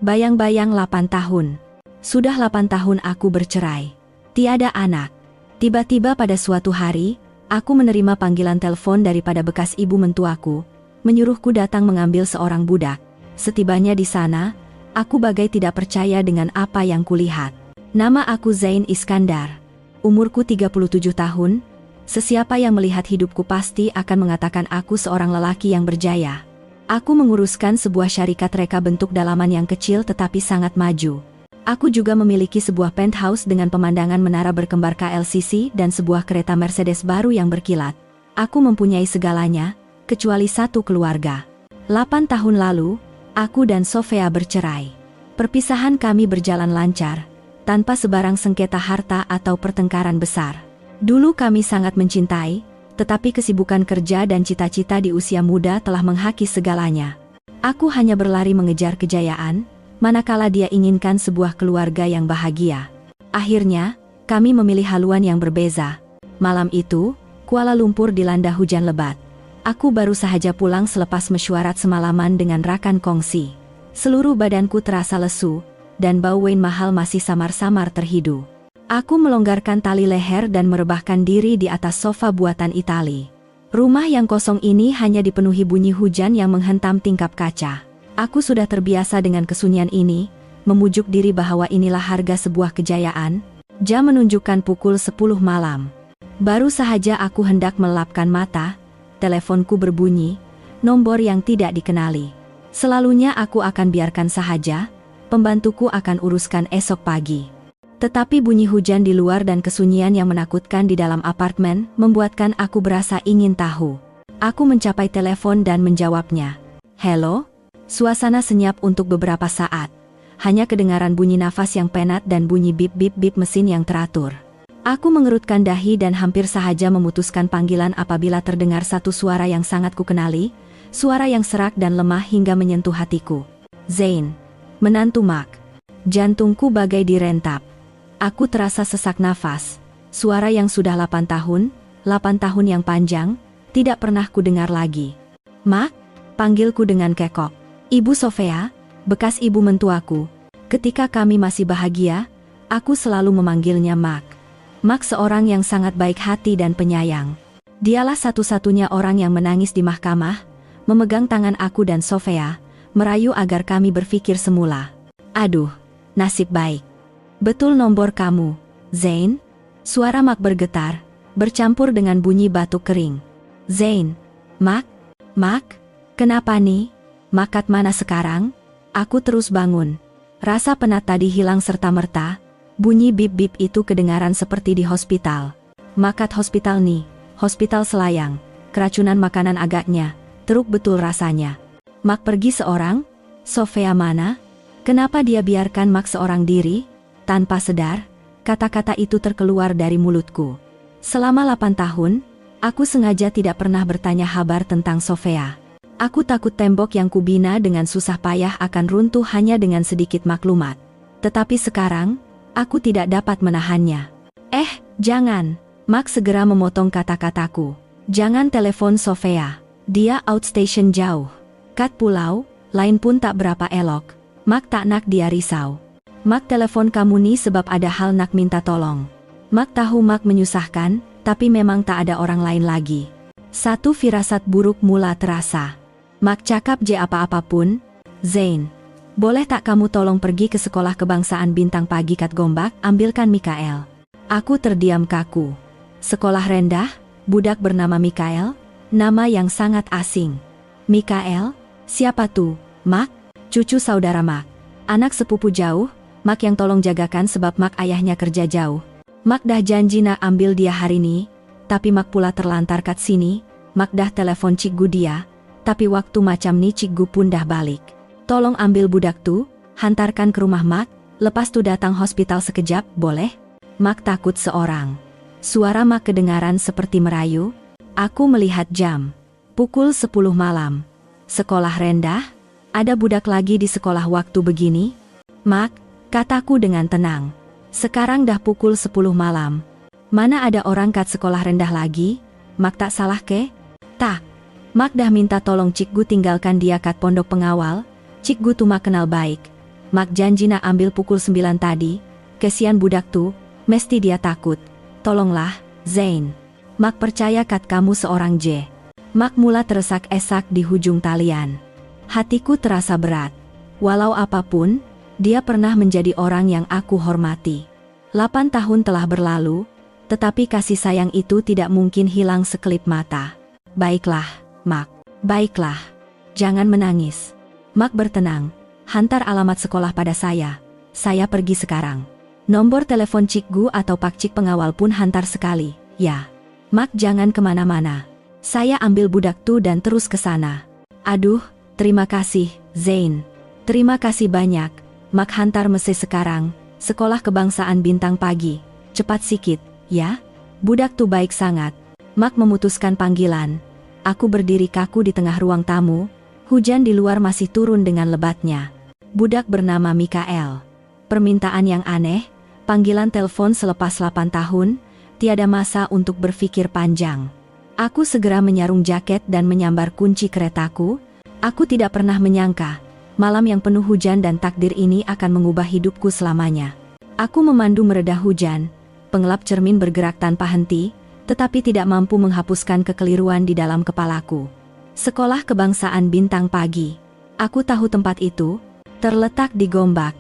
Bayang-bayang 8 tahun. Sudah 8 tahun aku bercerai. Tiada anak. Tiba-tiba pada suatu hari, aku menerima panggilan telepon daripada bekas ibu mentuaku, menyuruhku datang mengambil seorang budak. Setibanya di sana, aku bagai tidak percaya dengan apa yang kulihat. Nama aku Zain Iskandar. Umurku 37 tahun. Sesiapa yang melihat hidupku pasti akan mengatakan aku seorang lelaki yang berjaya. Aku menguruskan sebuah syarikat reka bentuk dalaman yang kecil tetapi sangat maju. Aku juga memiliki sebuah penthouse dengan pemandangan menara berkembar KLCC dan sebuah kereta Mercedes baru yang berkilat. Aku mempunyai segalanya, kecuali satu keluarga. 8 tahun lalu, aku dan Sofia bercerai. Perpisahan kami berjalan lancar, tanpa sebarang sengketa harta atau pertengkaran besar. Dulu kami sangat mencintai, tetapi kesibukan kerja dan cita-cita di usia muda telah menghakis segalanya. Aku hanya berlari mengejar kejayaan, manakala dia inginkan sebuah keluarga yang bahagia. Akhirnya, kami memilih haluan yang berbeza. Malam itu, Kuala Lumpur dilanda hujan lebat. Aku baru sahaja pulang selepas mesyuarat semalaman dengan rakan kongsi. Seluruh badanku terasa lesu, dan bau wine mahal masih samar-samar terhidu. Aku melonggarkan tali leher dan merebahkan diri di atas sofa buatan Itali. Rumah yang kosong ini hanya dipenuhi bunyi hujan yang menghentam tingkap kaca. Aku sudah terbiasa dengan kesunyian ini, memujuk diri bahwa inilah harga sebuah kejayaan. Jam menunjukkan pukul 10 malam. Baru sahaja aku hendak melapkan mata, teleponku berbunyi, nomor yang tidak dikenali. Selalunya aku akan biarkan sahaja, pembantuku akan uruskan esok pagi. Tetapi bunyi hujan di luar dan kesunyian yang menakutkan di dalam apartemen membuatkan aku berasa ingin tahu. Aku mencapai telepon dan menjawabnya. Halo? Suasana senyap untuk beberapa saat. Hanya kedengaran bunyi nafas yang penat dan bunyi bip-bip-bip mesin yang teratur. Aku mengerutkan dahi dan hampir sahaja memutuskan panggilan apabila terdengar satu suara yang sangat kukenali, suara yang serak dan lemah hingga menyentuh hatiku. Zain. Menantu Mark. Jantungku bagai direntap. Aku terasa sesak nafas. Suara yang sudah 8 tahun yang panjang, tidak pernah kudengar lagi. Mark? Panggilku dengan kekok. Ibu Sofia, bekas ibu mentuaku. Ketika kami masih bahagia, aku selalu memanggilnya Mark. Mark seorang yang sangat baik hati dan penyayang. Dialah satu-satunya orang yang menangis di mahkamah, memegang tangan aku dan Sofia, merayu agar kami berpikir semula. Aduh, nasib baik. Betul nomor kamu, Zain? Suara Mark bergetar, bercampur dengan bunyi batuk kering. Zain. Mark? Mark? Kenapa nih? Mark mana sekarang? Aku terus bangun. Rasa penat tadi hilang serta-merta. Bunyi bip-bip itu kedengaran seperti di hospital. Mark hospital nih, hospital Selayang. Keracunan makanan agaknya, teruk betul rasanya. Mark pergi seorang? Sofia mana? Kenapa dia biarkan Mark seorang diri? Tanpa sadar, kata-kata itu terkeluar dari mulutku. Selama 8 tahun, aku sengaja tidak pernah bertanya kabar tentang Sofia. Aku takut tembok yang kubina dengan susah payah akan runtuh hanya dengan sedikit maklumat. Tetapi sekarang, aku tidak dapat menahannya. Jangan. Mark segera memotong kata-kataku. Jangan telepon Sofia. Dia outstation jauh. Kat pulau, lain pun tak berapa elok. Mark tak nak dia risau. Mark telepon kamu nih sebab ada hal nak minta tolong. Mark tahu Mark menyusahkan, tapi memang tak ada orang lain lagi. Satu firasat buruk mula terasa. Mark cakap apa-apapun. Zain. Boleh tak kamu tolong pergi ke sekolah kebangsaan Bintang Pagi Kat Gombak, ambilkan Mikael. Aku terdiam kaku. Sekolah rendah, budak bernama Mikael, nama yang sangat asing. Mikael? Siapa tuh? Mark? Cucu saudara Mark. Anak sepupu jauh, Mark yang tolong jagakan sebab Mark ayahnya kerja jauh. Mark dah janji nak ambil dia hari ini, tapi Mark pula terlantar kat sini. Mark dah telepon cikgu dia, tapi waktu macam ni cikgu pun dah balik. Tolong ambil budak tu, hantarkan ke rumah Mark, lepas tu datang hospital sekejap, boleh? Mark takut seorang. Suara Mark kedengaran seperti merayu. Aku melihat jam. Pukul 10 malam. Sekolah rendah? Ada budak lagi di sekolah waktu begini? Mark, kataku dengan tenang. Sekarang dah pukul 10 malam. Mana ada orang kat sekolah rendah lagi? Mark tak salah ke? Tak. Mark dah minta tolong cikgu tinggalkan dia kat pondok pengawal. Cikgu tu Mark kenal baik. Mak janji nak ambil pukul 9 tadi. Kesian budak tuh, mesti dia takut. Tolonglah, Zain. Mak percaya kat kamu seorang J. Mak mula teresak-esak di hujung talian. Hatiku terasa berat. Walau apapun, dia pernah menjadi orang yang aku hormati. 8 tahun telah berlalu, tetapi kasih sayang itu tidak mungkin hilang sekelip mata. Baiklah, Mak. Baiklah. Jangan menangis. Mak bertenang. Hantar alamat sekolah pada saya. Saya pergi sekarang. Nomor telepon Cikgu atau Pak Cik pengawal pun hantar sekali, ya. Mak jangan kemana-mana. Saya ambil budak tu dan terus ke sana. Aduh, terima kasih, Zain. Terima kasih banyak. Mak hantar mese sekarang. Sekolah kebangsaan bintang pagi. Cepat sikit, ya. Budak tu baik sangat. Mak memutuskan panggilan. Aku berdiri kaku di tengah ruang tamu. Hujan di luar masih turun dengan lebatnya. Budak bernama Mikael. Permintaan yang aneh, panggilan telepon selepas 8 tahun, tiada masa untuk berpikir panjang. Aku segera menyarung jaket dan menyambar kunci keretaku. Aku tidak pernah menyangka, malam yang penuh hujan dan takdir ini akan mengubah hidupku selamanya. Aku memandu mereda hujan, pengelap cermin bergerak tanpa henti, tetapi tidak mampu menghapuskan kekeliruan di dalam kepalaku. Sekolah kebangsaan bintang pagi. Aku tahu tempat itu, terletak di Gombak,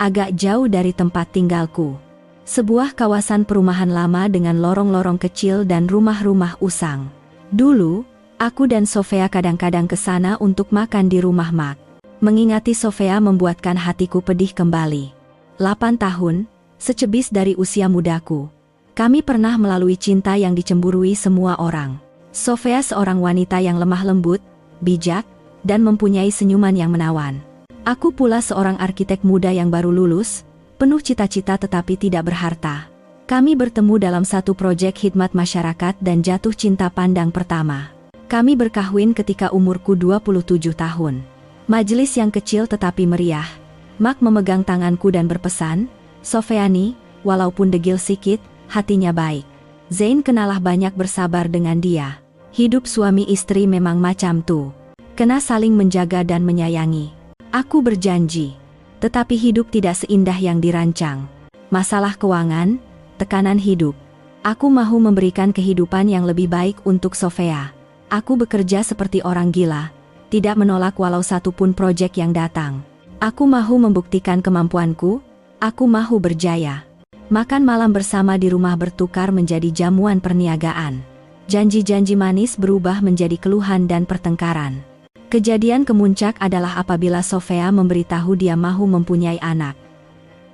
agak jauh dari tempat tinggalku. Sebuah kawasan perumahan lama dengan lorong-lorong kecil dan rumah-rumah usang. Dulu, aku dan Sofia kadang-kadang ke sana untuk makan di rumah Mak. Mengingati Sofia membuatkan hatiku pedih kembali. 8 tahun, secebis dari usia mudaku. Kami pernah melalui cinta yang dicemburui semua orang. Sofia seorang wanita yang lemah lembut, bijak, dan mempunyai senyuman yang menawan. Aku pula seorang arsitek muda yang baru lulus, penuh cita-cita tetapi tidak berharta. Kami bertemu dalam satu proyek khidmat masyarakat dan jatuh cinta pandang pertama. Kami berkahwin ketika umurku 27 tahun. Majelis yang kecil tetapi meriah. Mak memegang tanganku dan berpesan, Sofiani, walaupun degil sikit, hatinya baik. Zain kenalah banyak bersabar dengan dia. Hidup suami istri memang macam tuh. Kena saling menjaga dan menyayangi. Aku berjanji. Tetapi hidup tidak seindah yang dirancang. Masalah keuangan, tekanan hidup. Aku mahu memberikan kehidupan yang lebih baik untuk Sofia. Aku bekerja seperti orang gila. Tidak menolak walau satu pun proyek yang datang. Aku mahu membuktikan kemampuanku. Aku mahu berjaya. Makan malam bersama di rumah bertukar menjadi jamuan perniagaan. Janji-janji manis berubah menjadi keluhan dan pertengkaran. Kejadian kemuncak adalah apabila Sofia memberitahu dia mahu mempunyai anak.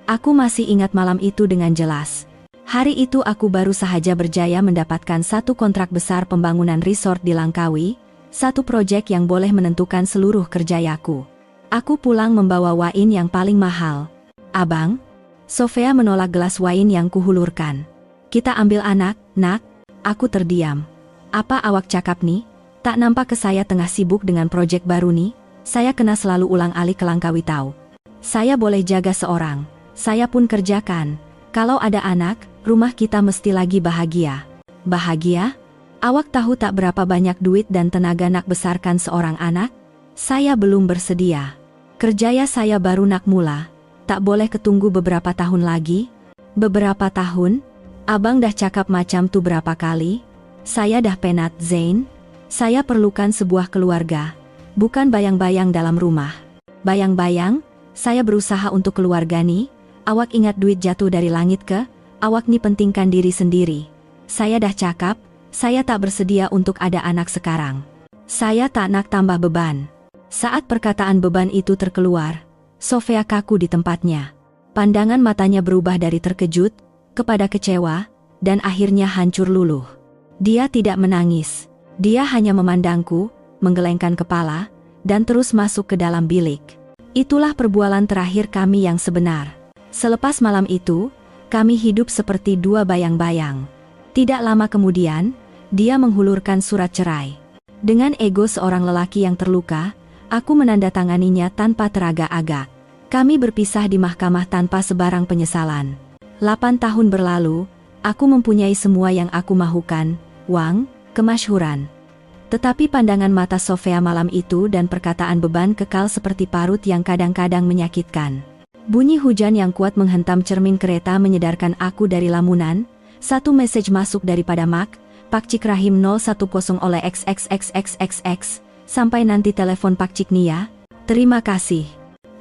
Aku masih ingat malam itu dengan jelas. Hari itu aku baru sahaja berjaya mendapatkan satu kontrak besar pembangunan resort di Langkawi, satu proyek yang boleh menentukan seluruh kerjayaku. Aku pulang membawa wain yang paling mahal. Abang, Sofia menolak gelas wain yang kuhulurkan. Kita ambil anak, nak. Aku terdiam. Apa awak cakap nih? Tak nampak ke saya tengah sibuk dengan proyek baru nih? Saya kena selalu ulang-alik ke Langkawi tahu. Saya boleh jaga seorang. Saya pun kerjakan. Kalau ada anak, rumah kita mesti lagi bahagia. Bahagia? Awak tahu tak berapa banyak duit dan tenaga nak besarkan seorang anak? Saya belum bersedia. Kerjaya saya baru nak mula. Tak boleh ketunggu beberapa tahun lagi? Beberapa tahun? Abang dah cakap macam tu berapa kali? Saya dah penat, Zain. Saya perlukan sebuah keluarga. Bukan bayang-bayang dalam rumah. Bayang-bayang? Saya berusaha untuk keluarga nih. Awak ingat duit jatuh dari langit ke? Awak nih pentingkan diri sendiri. Saya dah cakap, saya tak bersedia untuk ada anak sekarang. Saya tak nak tambah beban. Saat perkataan beban itu terkeluar, Sofia kaku di tempatnya. Pandangan matanya berubah dari terkejut kepada kecewa, dan akhirnya hancur luluh. Dia tidak menangis. Dia hanya memandangku, menggelengkan kepala, dan terus masuk ke dalam bilik. Itulah perbualan terakhir kami yang sebenar. Selepas malam itu, kami hidup seperti dua bayang-bayang. Tidak lama kemudian, dia menghulurkan surat cerai. Dengan ego seorang lelaki yang terluka, aku menandatanganinya tanpa teragak-agak. Kami berpisah di mahkamah tanpa sebarang penyesalan. 8 tahun berlalu, aku mempunyai semua yang aku mahukan, uang, kemasyhuran. Tetapi pandangan mata Sofia malam itu dan perkataan beban kekal seperti parut yang kadang-kadang menyakitkan. Bunyi hujan yang kuat menghentam cermin kereta menyedarkan aku dari lamunan. Satu message masuk daripada Pak Cik Rahim 010 oleh XXXXXX. Sampai nanti telepon Pak Cik Nia. Terima kasih.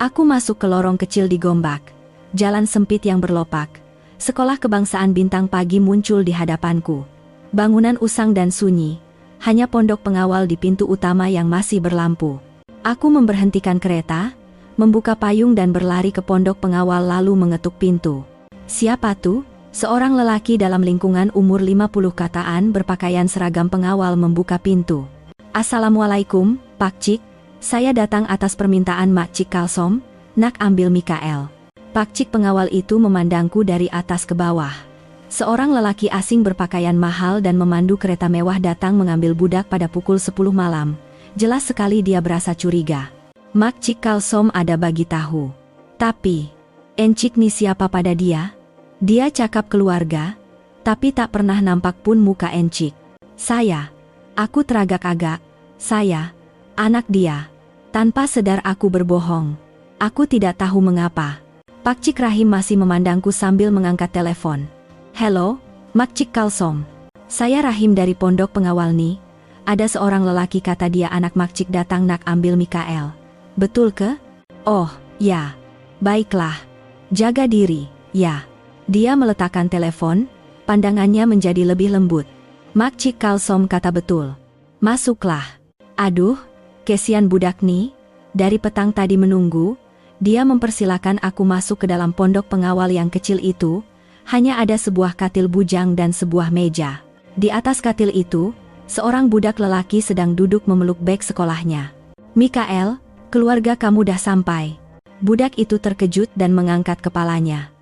Aku masuk ke lorong kecil di Gombak. Jalan sempit yang berlopak. Sekolah Kebangsaan Bintang Pagi muncul di hadapanku. Bangunan usang dan sunyi. Hanya pondok pengawal di pintu utama yang masih berlampu. Aku memberhentikan kereta, membuka payung dan berlari ke pondok pengawal lalu mengetuk pintu. Siapa tuh? Seorang lelaki dalam lingkungan umur 50 kataan berpakaian seragam pengawal membuka pintu. Assalamualaikum, Pak Cik. Saya datang atas permintaan Mak Cik Kalsom, nak ambil Mikael. Pak Cik pengawal itu memandangku dari atas ke bawah. Seorang lelaki asing berpakaian mahal dan memandu kereta mewah datang mengambil budak pada pukul 10 malam. Jelas sekali dia berasa curiga. Mak Cik Kalsom ada bagi tahu. Tapi, encik nih siapa pada dia? Dia cakap keluarga, tapi tak pernah nampak pun muka encik. Aku teragak-agak. Saya, anak dia. Tanpa sadar aku berbohong. Aku tidak tahu mengapa. Pak Cik Rahim masih memandangku sambil mengangkat telepon. Halo, Mak Cik Kalsom. Saya Rahim dari pondok pengawal nih. Ada seorang lelaki kata dia anak Mak Cik datang nak ambil Mikael. Betul ke? Oh, ya. Baiklah. Jaga diri, ya. Dia meletakkan telepon, pandangannya menjadi lebih lembut. Mak Cik Kalsom kata betul. Masuklah. Aduh, kesian budak nih. Dari petang tadi menunggu, dia mempersilakan aku masuk ke dalam pondok pengawal yang kecil itu. Hanya ada sebuah katil bujang dan sebuah meja. Di atas katil itu, seorang budak lelaki sedang duduk memeluk beg sekolahnya. Mikael, keluarga kamu dah sampai. Budak itu terkejut dan mengangkat kepalanya.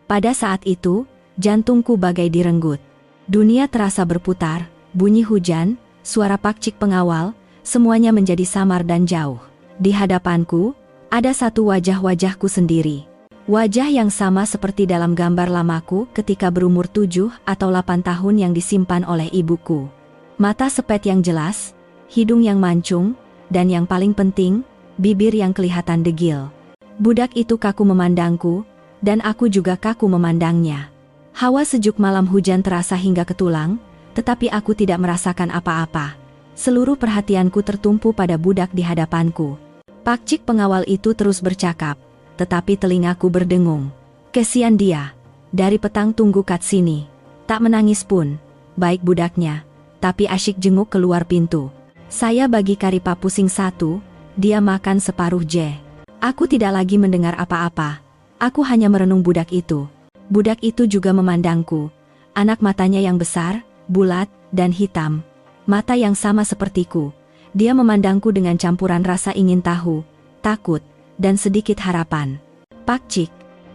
Pada saat itu, jantungku bagai direnggut. Dunia terasa berputar, bunyi hujan, suara Pak Cik pengawal, semuanya menjadi samar dan jauh. Di hadapanku, ada satu wajahku sendiri. Wajah yang sama seperti dalam gambar lamaku ketika berumur 7 atau 8 tahun yang disimpan oleh ibuku. Mata sepet yang jelas, hidung yang mancung, dan yang paling penting, bibir yang kelihatan degil. Budak itu kaku memandangku, dan aku juga kaku memandangnya. Hawa sejuk malam hujan terasa hingga ke tulang, tetapi aku tidak merasakan apa-apa. Seluruh perhatianku tertumpu pada budak di hadapanku. Pak Cik pengawal itu terus bercakap, tetapi telingaku berdengung. Kesian dia. Dari petang tunggu kat sini. Tak menangis pun. Baik budaknya, tapi asyik jenguk keluar pintu. Saya bagi karipa pusing satu, dia makan separuh je. Aku tidak lagi mendengar apa-apa. Aku hanya merenung budak itu. Budak itu juga memandangku. Anak matanya yang besar, bulat, dan hitam. Mata yang sama sepertiku. Dia memandangku dengan campuran rasa ingin tahu, takut, dan sedikit harapan. Pak Cik.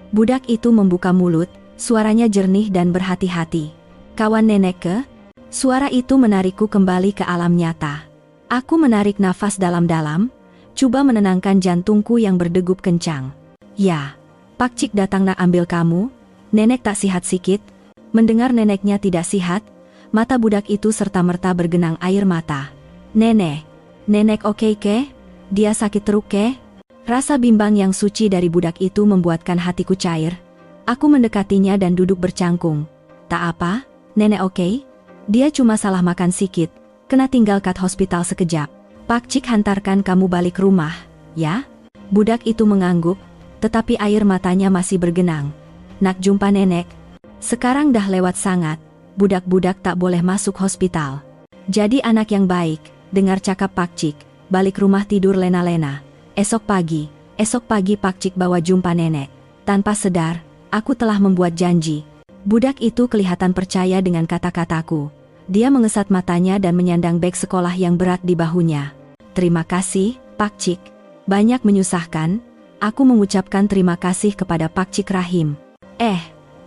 Budak itu membuka mulut, suaranya jernih dan berhati-hati. Kawan nenek ke? Suara itu menarikku kembali ke alam nyata. Aku menarik nafas dalam-dalam, coba menenangkan jantungku yang berdegup kencang. Ya. Pak Cik datang nak ambil kamu, nenek tak sihat sikit. Mendengar neneknya tidak sihat, mata budak itu serta-merta bergenang air mata. Nenek oke ke? Dia sakit teruk ke? Rasa bimbang yang suci dari budak itu membuatkan hatiku cair. Aku mendekatinya dan duduk bercangkung. Tak apa, nenek oke? Dia cuma salah makan sikit, kena tinggal kat hospital sekejap. Pak Cik hantarkan kamu balik rumah, ya? Budak itu mengangguk, tetapi air matanya masih bergenang. Nak jumpa nenek. Sekarang dah lewat sangat, budak-budak tak boleh masuk hospital. Jadi anak yang baik, dengar cakap Pak Cik, balik rumah tidur lena-lena. Esok pagi Pak Cik bawa jumpa nenek. Tanpa sadar, aku telah membuat janji. Budak itu kelihatan percaya dengan kata-kataku. Dia mengesat matanya dan menyandang beg sekolah yang berat di bahunya. Terima kasih, Pak Cik. Banyak menyusahkan. Aku mengucapkan terima kasih kepada Pak Cik Rahim.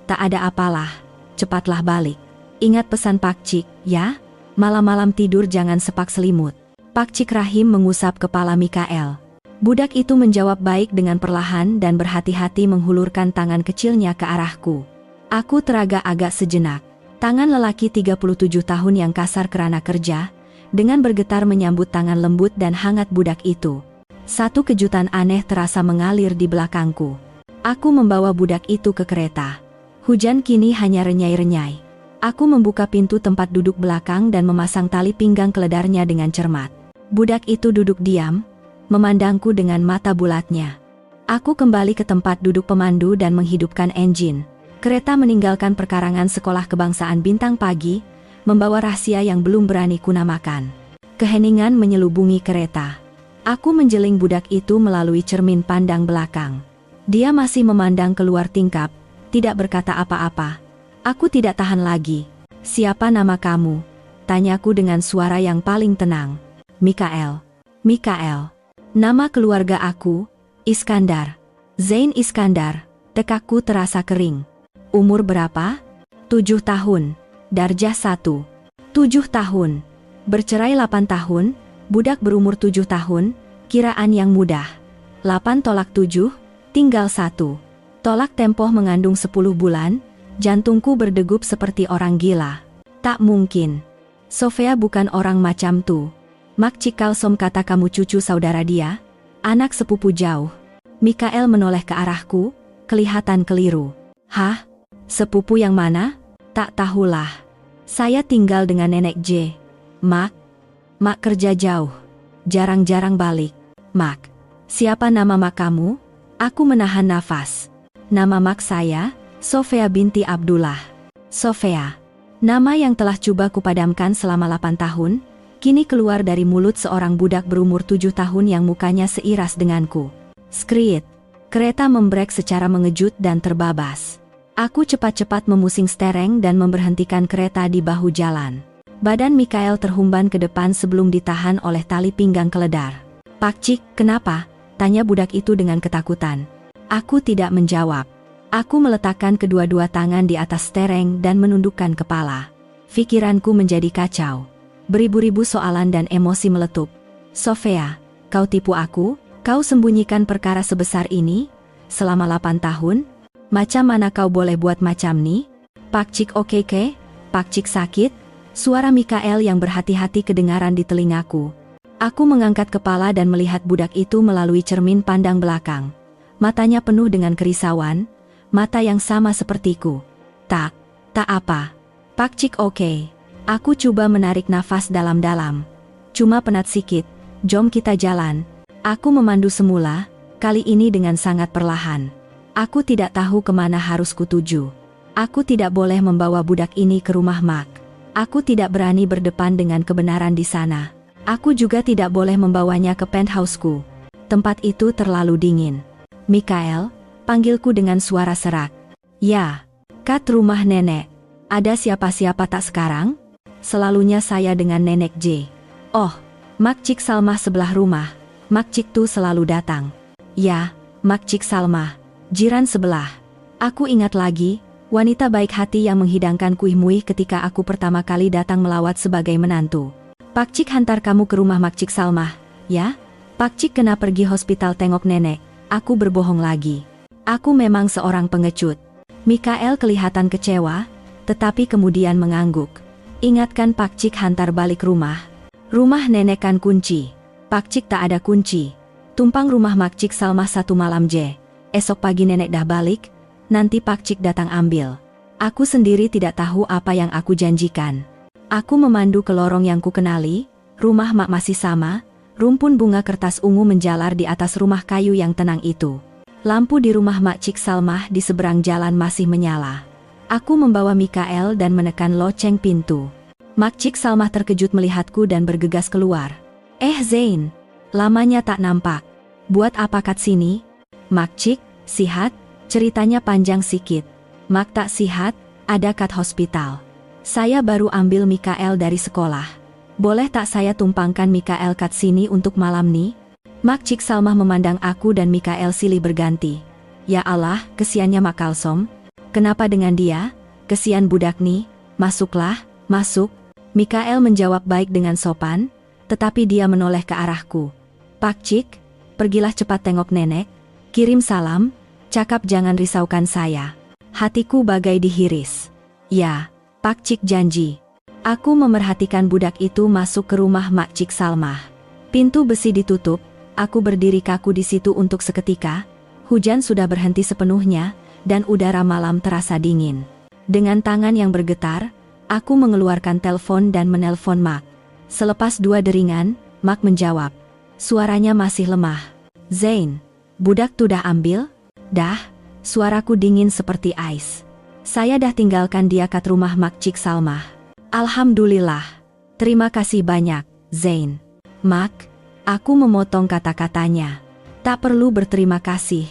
Tak ada apalah. Cepatlah balik. Ingat pesan Pak Cik, ya? Malam-malam tidur jangan sepak selimut. Pak Cik Rahim mengusap kepala Mikael. Budak itu menjawab baik dengan perlahan dan berhati-hati menghulurkan tangan kecilnya ke arahku. Aku teragak-agak sejenak. Tangan lelaki 37 tahun yang kasar kerana kerja, dengan bergetar menyambut tangan lembut dan hangat budak itu. Satu kejutan aneh terasa mengalir di belakangku. Aku membawa budak itu ke kereta. Hujan kini hanya renyai-renyai. Aku membuka pintu tempat duduk belakang dan memasang tali pinggang keledarnya dengan cermat. Budak itu duduk diam, memandangku dengan mata bulatnya. Aku kembali ke tempat duduk pemandu dan menghidupkan enjin. Kereta meninggalkan perkarangan sekolah kebangsaan Bintang Pagi, membawa rahasia yang belum berani kunamakan. Keheningan menyelubungi kereta. Aku menjeling budak itu melalui cermin pandang belakang. Dia masih memandang keluar tingkap, tidak berkata apa-apa. Aku tidak tahan lagi. "Siapa nama kamu?" tanyaku dengan suara yang paling tenang. "Mikael." "Mikael." "Nama keluarga aku, Iskandar. Zain Iskandar." Tekakku terasa kering. "Umur berapa?" "7 tahun. Darjah 1. 7 tahun. Bercerai 8 tahun, budak berumur 7 tahun, kiraan yang mudah. 8 tolak 7, tinggal 1. Tolak tempoh mengandung 10 bulan, jantungku berdegup seperti orang gila. Tak mungkin. Sofia bukan orang macam tuh. Mak Cikalsom kata kamu cucu saudara dia? Anak sepupu jauh. Mikael menoleh ke arahku, kelihatan keliru. Hah? Sepupu yang mana? Tak tahulah. Saya tinggal dengan nenek J. Mak? Mak kerja jauh. Jarang-jarang balik. Mak. Siapa nama mak kamu? Aku menahan nafas. Nama mak saya, Sofia binti Abdullah. Sofia. Nama yang telah coba kupadamkan selama 8 tahun, kini keluar dari mulut seorang budak berumur 7 tahun yang mukanya seiras denganku. Skrit. Kereta membrek secara mengejut dan terbabas. Aku cepat-cepat memusing stereng dan memberhentikan kereta di bahu jalan. Badan Mikael terhumban ke depan sebelum ditahan oleh tali pinggang keledar. "Pakcik, kenapa?" tanya budak itu dengan ketakutan. Aku tidak menjawab. Aku meletakkan kedua-dua tangan di atas stereng dan menundukkan kepala. Pikiranku menjadi kacau. Beribu-ribu soalan dan emosi meletup. "Sofia, kau tipu aku? Kau sembunyikan perkara sebesar ini? Selama 8 tahun? Macam mana kau boleh buat macam ni? Pakcik oke ke? Pakcik sakit?" Suara Mikael yang berhati-hati kedengaran di telingaku. Aku mengangkat kepala dan melihat budak itu melalui cermin pandang belakang. Matanya penuh dengan kerisauan, mata yang sama sepertiku. Tak apa. Pakcik oke. Aku coba menarik nafas dalam-dalam. Cuma penat sikit, jom kita jalan. Aku memandu semula, kali ini dengan sangat perlahan. Aku tidak tahu kemana harus kutuju. Aku tidak boleh membawa budak ini ke rumah Mak. Aku tidak berani berdepan dengan kebenaran di sana. Aku juga tidak boleh membawanya ke penthouseku. Tempat itu terlalu dingin. "Mikael," panggilku dengan suara serak. "Ya." "Kat rumah nenek. Ada siapa-siapa tak sekarang?" "Selalunya saya dengan nenek J." "Oh, Mak Cik Salmah sebelah rumah. Mak Cik tu selalu datang." "Ya, Mak Cik Salmah. Jiran sebelah." Aku ingat lagi, wanita baik hati yang menghidangkan kuih-muih ketika aku pertama kali datang melawat sebagai menantu. "Pakcik hantar kamu ke rumah Mak Cik Salmah, ya?" "Pakcik kena pergi hospital tengok nenek." Aku berbohong lagi. Aku memang seorang pengecut. Mikael kelihatan kecewa, tetapi kemudian mengangguk. "Ingatkan Pakcik hantar balik rumah. Rumah nenek kan kunci." "Pakcik tak ada kunci. Tumpang rumah Mak Cik Salmah 1 malam J. Esok pagi nenek dah balik, nanti Pakcik datang ambil." Aku sendiri tidak tahu apa yang aku janjikan. Aku memandu ke lorong yang kukenali, rumah Mak masih sama, rumpun bunga kertas ungu menjalar di atas rumah kayu yang tenang itu. Lampu di rumah Mak Cik Salmah di seberang jalan masih menyala. Aku membawa Mikael dan menekan loceng pintu. Mak Cik Salmah terkejut melihatku dan bergegas keluar. Zain, lamanya tak nampak. Buat apa kat sini?" "Mak Cik, sihat?" Ceritanya panjang sikit. "Mak tak sihat, ada kat hospital. Saya baru ambil Mikael dari sekolah. Boleh tak saya tumpangkan Mikael kat sini untuk malam ni?" Mak Cik Salmah memandang aku dan Mikael silih berganti. "Ya Allah, kesiannya Mak Kalsom. Kenapa dengan dia? Kesian budak ni. Masuklah, masuk." Mikael menjawab baik dengan sopan, tetapi dia menoleh ke arahku. "Pakcik, pergilah cepat tengok nenek. Kirim salam, cakap jangan risaukan saya." Hatiku bagai dihiris. "Ya, Pakcik janji." Aku memerhatikan budak itu masuk ke rumah Mak Cik Salmah. Pintu besi ditutup, aku berdiri kaku di situ untuk seketika. Hujan sudah berhenti sepenuhnya, dan udara malam terasa dingin. Dengan tangan yang bergetar, aku mengeluarkan telepon dan menelpon Mark. Selepas 2 deringan, Mark menjawab. Suaranya masih lemah. Zain, budak tuh dah ambil? Dah, suaraku dingin seperti ais. Saya dah tinggalkan dia kat rumah Mak Cik Salmah. Alhamdulillah. Terima kasih banyak, Zain. Mark, aku memotong kata-katanya. Tak perlu berterima kasih.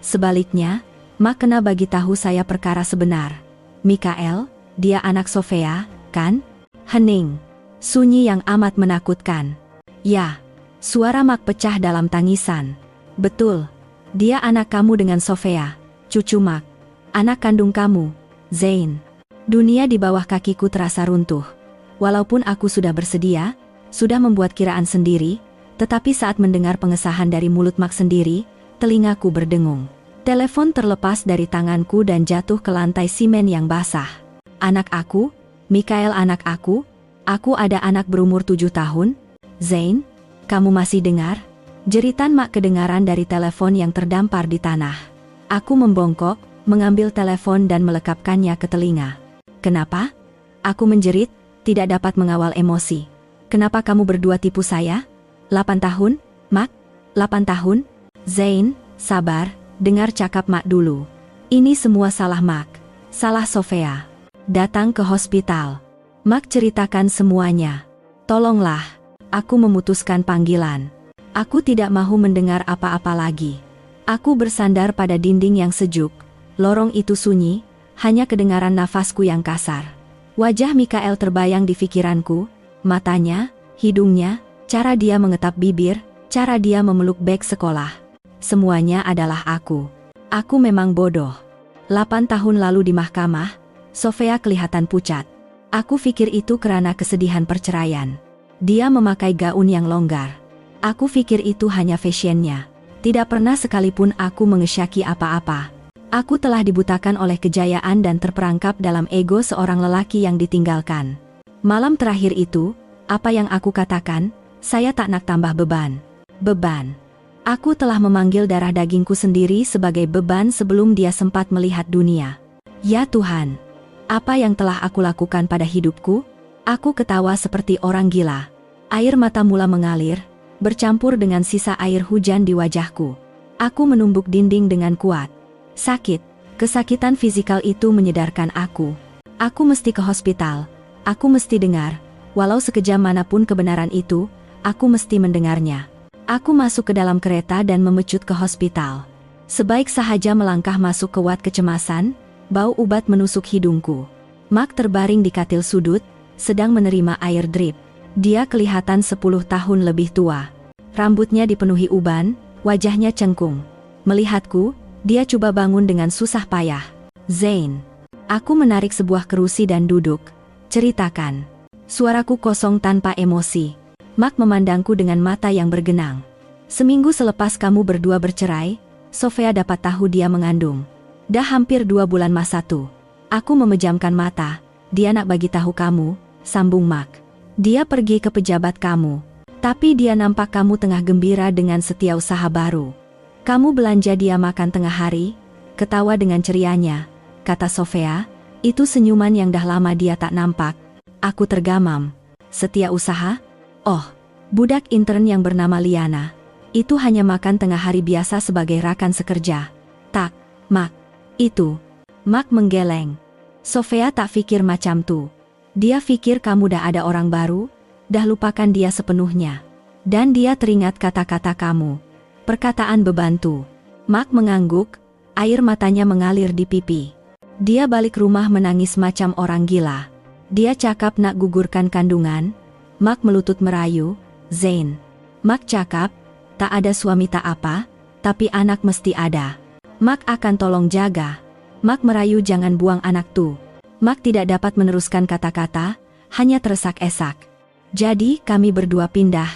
Sebaliknya, Mark kena bagi tahu saya perkara sebenar. Mikael, dia anak Sofia, kan? Hening. Sunyi yang amat menakutkan. Ya, suara Mark pecah dalam tangisan. Betul. Dia anak kamu dengan Sofia, cucu Mark. Anak kandung kamu, Zain. Dunia di bawah kakiku terasa runtuh. Walaupun aku sudah bersedia, sudah membuat kiraan sendiri, tetapi saat mendengar pengesahan dari mulut Mark sendiri, telingaku berdengung. Telepon terlepas dari tanganku dan jatuh ke lantai simen yang basah. Anak aku? Mikael anak aku? Aku ada anak berumur 7 tahun? Zain, kamu masih dengar? Jeritan Mark kedengaran dari telepon yang terdampar di tanah. Aku membongkok, mengambil telepon dan melekapkannya ke telinga. Kenapa? Aku menjerit, tidak dapat mengawal emosi. Kenapa kamu berdua tipu saya? 8 tahun, Mark? 8 tahun? Zain, sabar, dengar cakap Mark dulu. Ini semua salah Mark. Salah Sofia. Datang ke hospital. Mark ceritakan semuanya. Tolonglah. Aku memutuskan panggilan. Aku tidak mahu mendengar apa-apa lagi. Aku bersandar pada dinding yang sejuk. Lorong itu sunyi, hanya kedengaran nafasku yang kasar. Wajah Mikael terbayang di pikiranku, matanya, hidungnya, cara dia mengetap bibir, cara dia memeluk beg sekolah. Semuanya adalah aku. Aku memang bodoh. 8 tahun lalu di mahkamah, Sofia kelihatan pucat. Aku pikir itu karena kesedihan perceraian. Dia memakai gaun yang longgar. Aku pikir itu hanya fashionnya. Tidak pernah sekalipun aku mengesyaki apa-apa. Aku telah dibutakan oleh kejayaan dan terperangkap dalam ego seorang lelaki yang ditinggalkan. Malam terakhir itu, apa yang aku katakan, saya tak nak tambah beban. Beban. Aku telah memanggil darah dagingku sendiri sebagai beban sebelum dia sempat melihat dunia. Ya Tuhan, apa yang telah aku lakukan pada hidupku? Aku ketawa seperti orang gila. Air mata mula mengalir, bercampur dengan sisa air hujan di wajahku. Aku menumbuk dinding dengan kuat. Sakit, kesakitan fisikal itu menyedarkan aku. Aku mesti ke hospital. Aku mesti dengar, walau sekejam manapun kebenaran itu, aku mesti mendengarnya. Aku masuk ke dalam kereta dan memecut ke hospital. Sebaik sahaja melangkah masuk ke wat kecemasan, bau ubat menusuk hidungku. Mark terbaring di katil sudut, sedang menerima air drip. Dia kelihatan 10 tahun lebih tua. Rambutnya dipenuhi uban, wajahnya cengkung. Melihatku, dia coba bangun dengan susah payah. Zain. Aku menarik sebuah kerusi dan duduk. Ceritakan. Suaraku kosong tanpa emosi. Mark memandangku dengan mata yang bergenang. Seminggu selepas kamu berdua bercerai, Sofia dapat tahu dia mengandung. Dah hampir 2 bulan masa tuh. Aku memejamkan mata. Dia nak bagi tahu kamu, sambung Mark. Dia pergi ke pejabat kamu. Tapi dia nampak kamu tengah gembira dengan setiausaha baru. Kamu belanja dia makan tengah hari, ketawa dengan cerianya. Kata Sofia, itu senyuman yang dah lama dia tak nampak. Aku tergamam. Setiausaha? Oh, budak intern yang bernama Liana. Itu hanya makan tengah hari biasa sebagai rakan sekerja. Tak, Mark. Itu. Mark menggeleng. Sofia tak fikir macam tuh. Dia fikir kamu dah ada orang baru, dah lupakan dia sepenuhnya. Dan dia teringat kata-kata kamu. Perkataan bebantu. Mark mengangguk, air matanya mengalir di pipi. Dia balik rumah menangis macam orang gila. Dia cakap nak gugurkan kandungan. Mark melutut merayu, Zain. Mark cakap, tak ada suami tak apa, tapi anak mesti ada. Mark akan tolong jaga. Mark merayu jangan buang anak tuh. Mark tidak dapat meneruskan kata-kata, hanya teresak-esak. Jadi kami berdua pindah.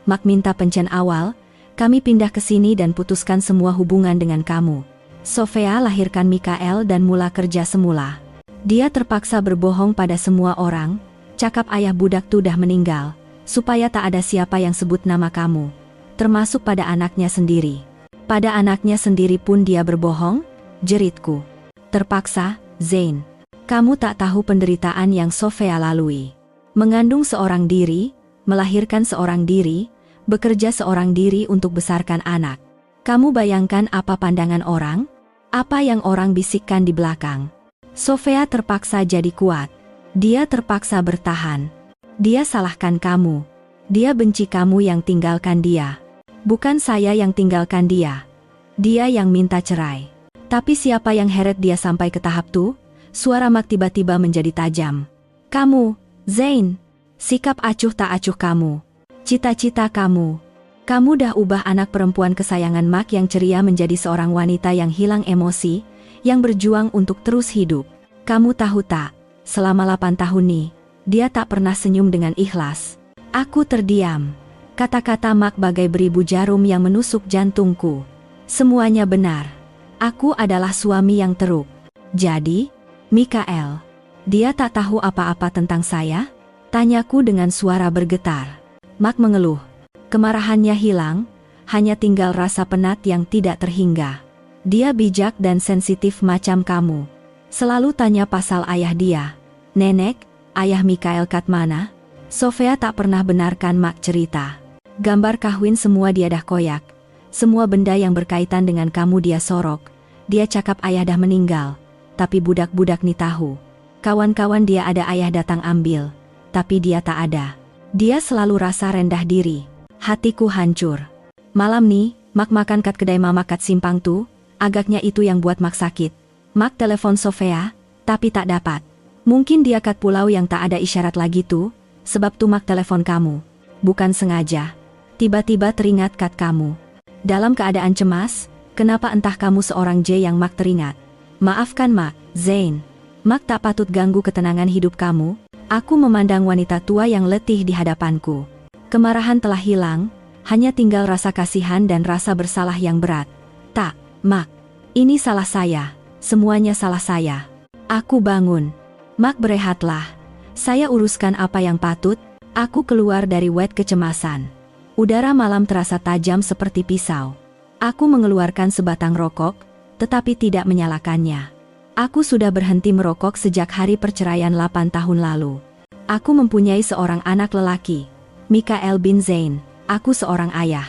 Mark minta pencen awal, kami pindah ke sini dan putuskan semua hubungan dengan kamu. Sofia lahirkan Mikael dan mula kerja semula. Dia terpaksa berbohong pada semua orang, cakap ayah budak tuh dah meninggal, supaya tak ada siapa yang sebut nama kamu, termasuk pada anaknya sendiri. Pada anaknya sendiri pun dia berbohong, jeritku. Terpaksa, Zain. Kamu tak tahu penderitaan yang Sofia lalui. Mengandung seorang diri, melahirkan seorang diri, bekerja seorang diri untuk besarkan anak. Kamu bayangkan apa pandangan orang? Apa yang orang bisikkan di belakang? Sofia terpaksa jadi kuat. Dia terpaksa bertahan. Dia salahkan kamu. Dia benci kamu yang tinggalkan dia. Bukan saya yang tinggalkan dia. Dia yang minta cerai. Tapi siapa yang heret dia sampai ke tahap tuh? Suara Mak tiba-tiba menjadi tajam. Kamu, Zain. Sikap acuh tak acuh kamu. Cita-cita kamu. Kamu dah ubah anak perempuan kesayangan Mak yang ceria menjadi seorang wanita yang hilang emosi, yang berjuang untuk terus hidup. Kamu tahu tak, selama 8 tahun nih, dia tak pernah senyum dengan ikhlas. Aku terdiam. Kata-kata Mak bagai beribu jarum yang menusuk jantungku. Semuanya benar. Aku adalah suami yang teruk. Jadi, Mikael, dia tak tahu apa-apa tentang saya? Tanyaku dengan suara bergetar. Mak mengeluh. Kemarahannya hilang, hanya tinggal rasa penat yang tidak terhingga. Dia bijak dan sensitif macam kamu. Selalu tanya pasal ayah dia. Nenek, ayah Mikael kat mana? Sofia tak pernah benarkan Mak cerita. Gambar kahwin semua dia dah koyak. Semua benda yang berkaitan dengan kamu dia sorok. Dia cakap ayah dah meninggal. Tapi budak-budak nih tahu. Kawan-kawan dia ada ayah datang ambil. Tapi dia tak ada. Dia selalu rasa rendah diri. Hatiku hancur. Malam nih, Mak makan kat kedai mama kat simpang tuh. Agaknya itu yang buat Mak sakit. Mak telepon Sofia, tapi tak dapat. Mungkin dia kat pulau yang tak ada isyarat lagi tuh. Sebab tuh Mak telepon kamu. Bukan sengaja. Tiba-tiba teringat kat kamu. Dalam keadaan cemas, kenapa entah kamu seorang J yang Mak teringat. Maafkan Mak, Zain. Mak tak patut ganggu ketenangan hidup kamu. Aku memandang wanita tua yang letih di hadapanku. Kemarahan telah hilang, hanya tinggal rasa kasihan dan rasa bersalah yang berat. Tak, Mak. Ini salah saya. Semuanya salah saya. Aku bangun. Mak berehatlah. Saya uruskan apa yang patut. Aku keluar dari wet kecemasan. Udara malam terasa tajam seperti pisau. Aku mengeluarkan sebatang rokok, tetapi tidak menyalakannya. Aku sudah berhenti merokok sejak hari perceraian 8 tahun lalu. Aku mempunyai seorang anak lelaki, Mikael bin Zain. Aku seorang ayah.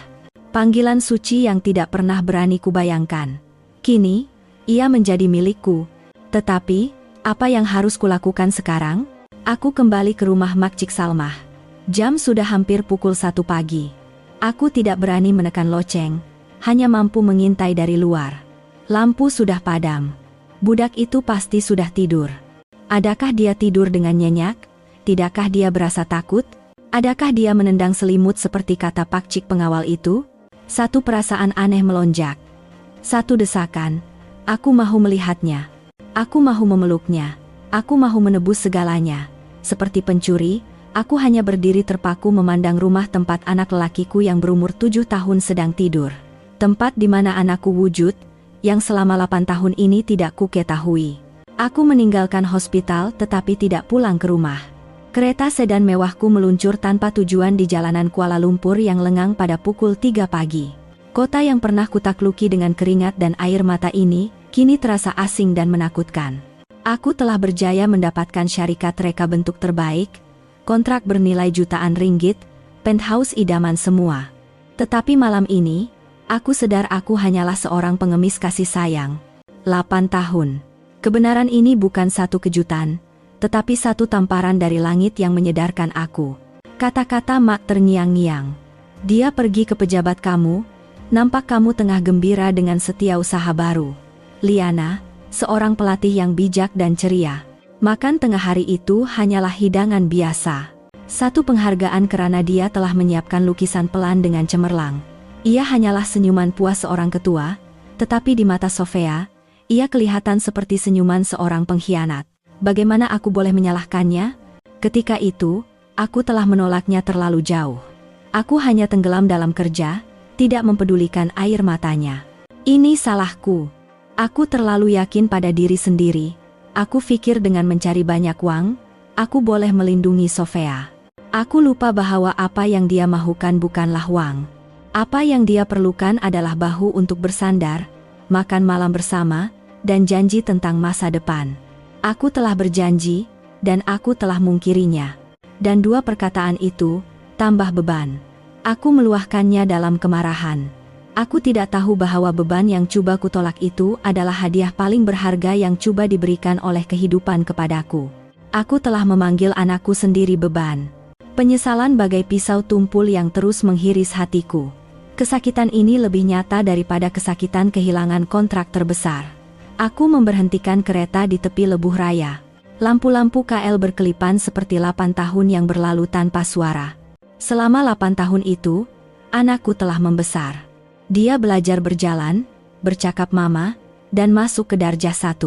Panggilan suci yang tidak pernah berani kubayangkan. Kini, ia menjadi milikku. Tetapi, apa yang harus kulakukan sekarang? Aku kembali ke rumah Mak Cik Salmah. Jam sudah hampir pukul 1 pagi. Aku tidak berani menekan loceng, hanya mampu mengintai dari luar. Lampu sudah padam. Budak itu pasti sudah tidur. Adakah dia tidur dengan nyenyak? Tidakkah dia berasa takut? Adakah dia menendang selimut seperti kata Pak Cik pengawal itu? Satu perasaan aneh melonjak. Satu desakan. Aku mahu melihatnya. Aku mahu memeluknya. Aku mahu menebus segalanya. Seperti pencuri, aku hanya berdiri terpaku memandang rumah tempat anak lelakiku yang berumur 7 tahun sedang tidur. Tempat di mana anakku wujud, yang selama 8 tahun ini tidak kuketahui. Aku meninggalkan hospital tetapi tidak pulang ke rumah. Kereta sedan mewahku meluncur tanpa tujuan di jalanan Kuala Lumpur yang lengang pada pukul 3 pagi. Kota yang pernah kutakluki dengan keringat dan air mata ini, kini terasa asing dan menakutkan. Aku telah berjaya mendapatkan syarikat reka bentuk terbaik, kontrak bernilai jutaan ringgit, penthouse idaman semua. Tetapi malam ini, aku sadar aku hanyalah seorang pengemis kasih sayang. 8 tahun. Kebenaran ini bukan satu kejutan, tetapi satu tamparan dari langit yang menyedarkan aku. Kata-kata Mak terngiang-ngiang. Dia pergi ke pejabat kamu, nampak kamu tengah gembira dengan setiausaha baru. Liana, seorang pelatih yang bijak dan ceria. Makan tengah hari itu hanyalah hidangan biasa. Satu penghargaan karena dia telah menyiapkan lukisan pelan dengan cemerlang. Ia hanyalah senyuman puas seorang ketua, tetapi di mata Sofia, ia kelihatan seperti senyuman seorang pengkhianat. Bagaimana aku boleh menyalahkannya? Ketika itu, aku telah menolaknya terlalu jauh. Aku hanya tenggelam dalam kerja, tidak mempedulikan air matanya. Ini salahku. Aku terlalu yakin pada diri sendiri. Aku pikir dengan mencari banyak uang, aku boleh melindungi Sofia. Aku lupa bahwa apa yang dia mahukan bukanlah uang. Apa yang dia perlukan adalah bahu untuk bersandar, makan malam bersama, dan janji tentang masa depan. Aku telah berjanji, dan aku telah mungkirinya. Dan dua perkataan itu, tambah beban. Aku meluahkannya dalam kemarahan. Aku tidak tahu bahwa beban yang coba kutolak itu adalah hadiah paling berharga yang coba diberikan oleh kehidupan kepadaku. Aku telah memanggil anakku sendiri beban. Penyesalan bagai pisau tumpul yang terus menghiris hatiku. Kesakitan ini lebih nyata daripada kesakitan kehilangan kontrak terbesar. Aku memberhentikan kereta di tepi lebuh raya. Lampu-lampu KL berkelipan seperti 8 tahun yang berlalu tanpa suara. Selama 8 tahun itu, anakku telah membesar. Dia belajar berjalan, bercakap mama, dan masuk ke darjah 1.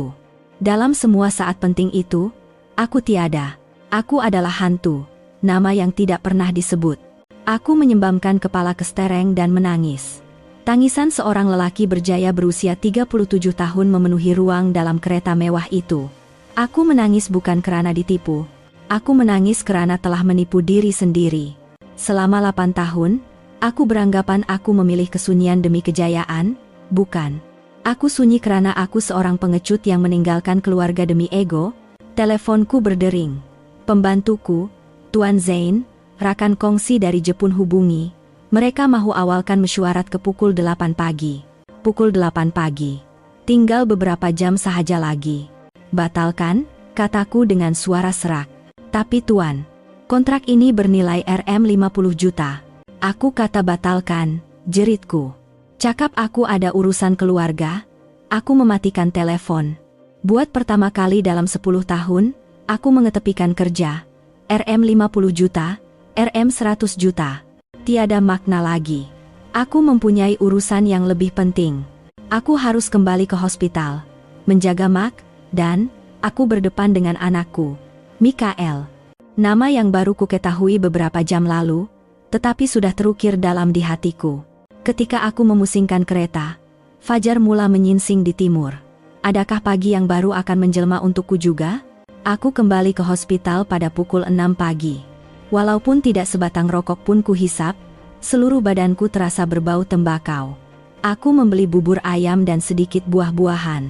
Dalam semua saat penting itu, aku tiada. Aku adalah hantu, nama yang tidak pernah disebut. Aku menyembamkan kepala ke stereng dan menangis. Tangisan seorang lelaki berjaya berusia 37 tahun memenuhi ruang dalam kereta mewah itu. Aku menangis bukan karena ditipu. Aku menangis karena telah menipu diri sendiri. Selama 8 tahun, aku beranggapan aku memilih kesunyian demi kejayaan, bukan. Aku sunyi karena aku seorang pengecut yang meninggalkan keluarga demi ego. Teleponku berdering. Pembantuku, Tuan Zain, rakan kongsi dari Jepun hubungi. Mereka mahu awalkan mesyuarat ke pukul 8 pagi. Pukul 8 pagi. Tinggal beberapa jam sahaja lagi. Batalkan, kataku dengan suara serak. Tapi Tuan, kontrak ini bernilai Rp50 juta. Aku kata batalkan, jeritku. Cakap aku ada urusan keluarga. Aku mematikan telepon. Buat pertama kali dalam 10 tahun, aku mengetepikan kerja. Rp50 juta. Rp100 juta. Tiada makna lagi. Aku mempunyai urusan yang lebih penting. Aku harus kembali ke hospital, menjaga Mak, dan aku berdepan dengan anakku, Mikael. Nama yang baru kuketahui beberapa jam lalu, tetapi sudah terukir dalam di hatiku. Ketika aku memusingkan kereta, fajar mula menyingsing di timur. Adakah pagi yang baru akan menjelma untukku juga? Aku kembali ke hospital pada pukul 6 pagi. Walaupun tidak sebatang rokok pun kuhisap, seluruh badanku terasa berbau tembakau. Aku membeli bubur ayam dan sedikit buah-buahan.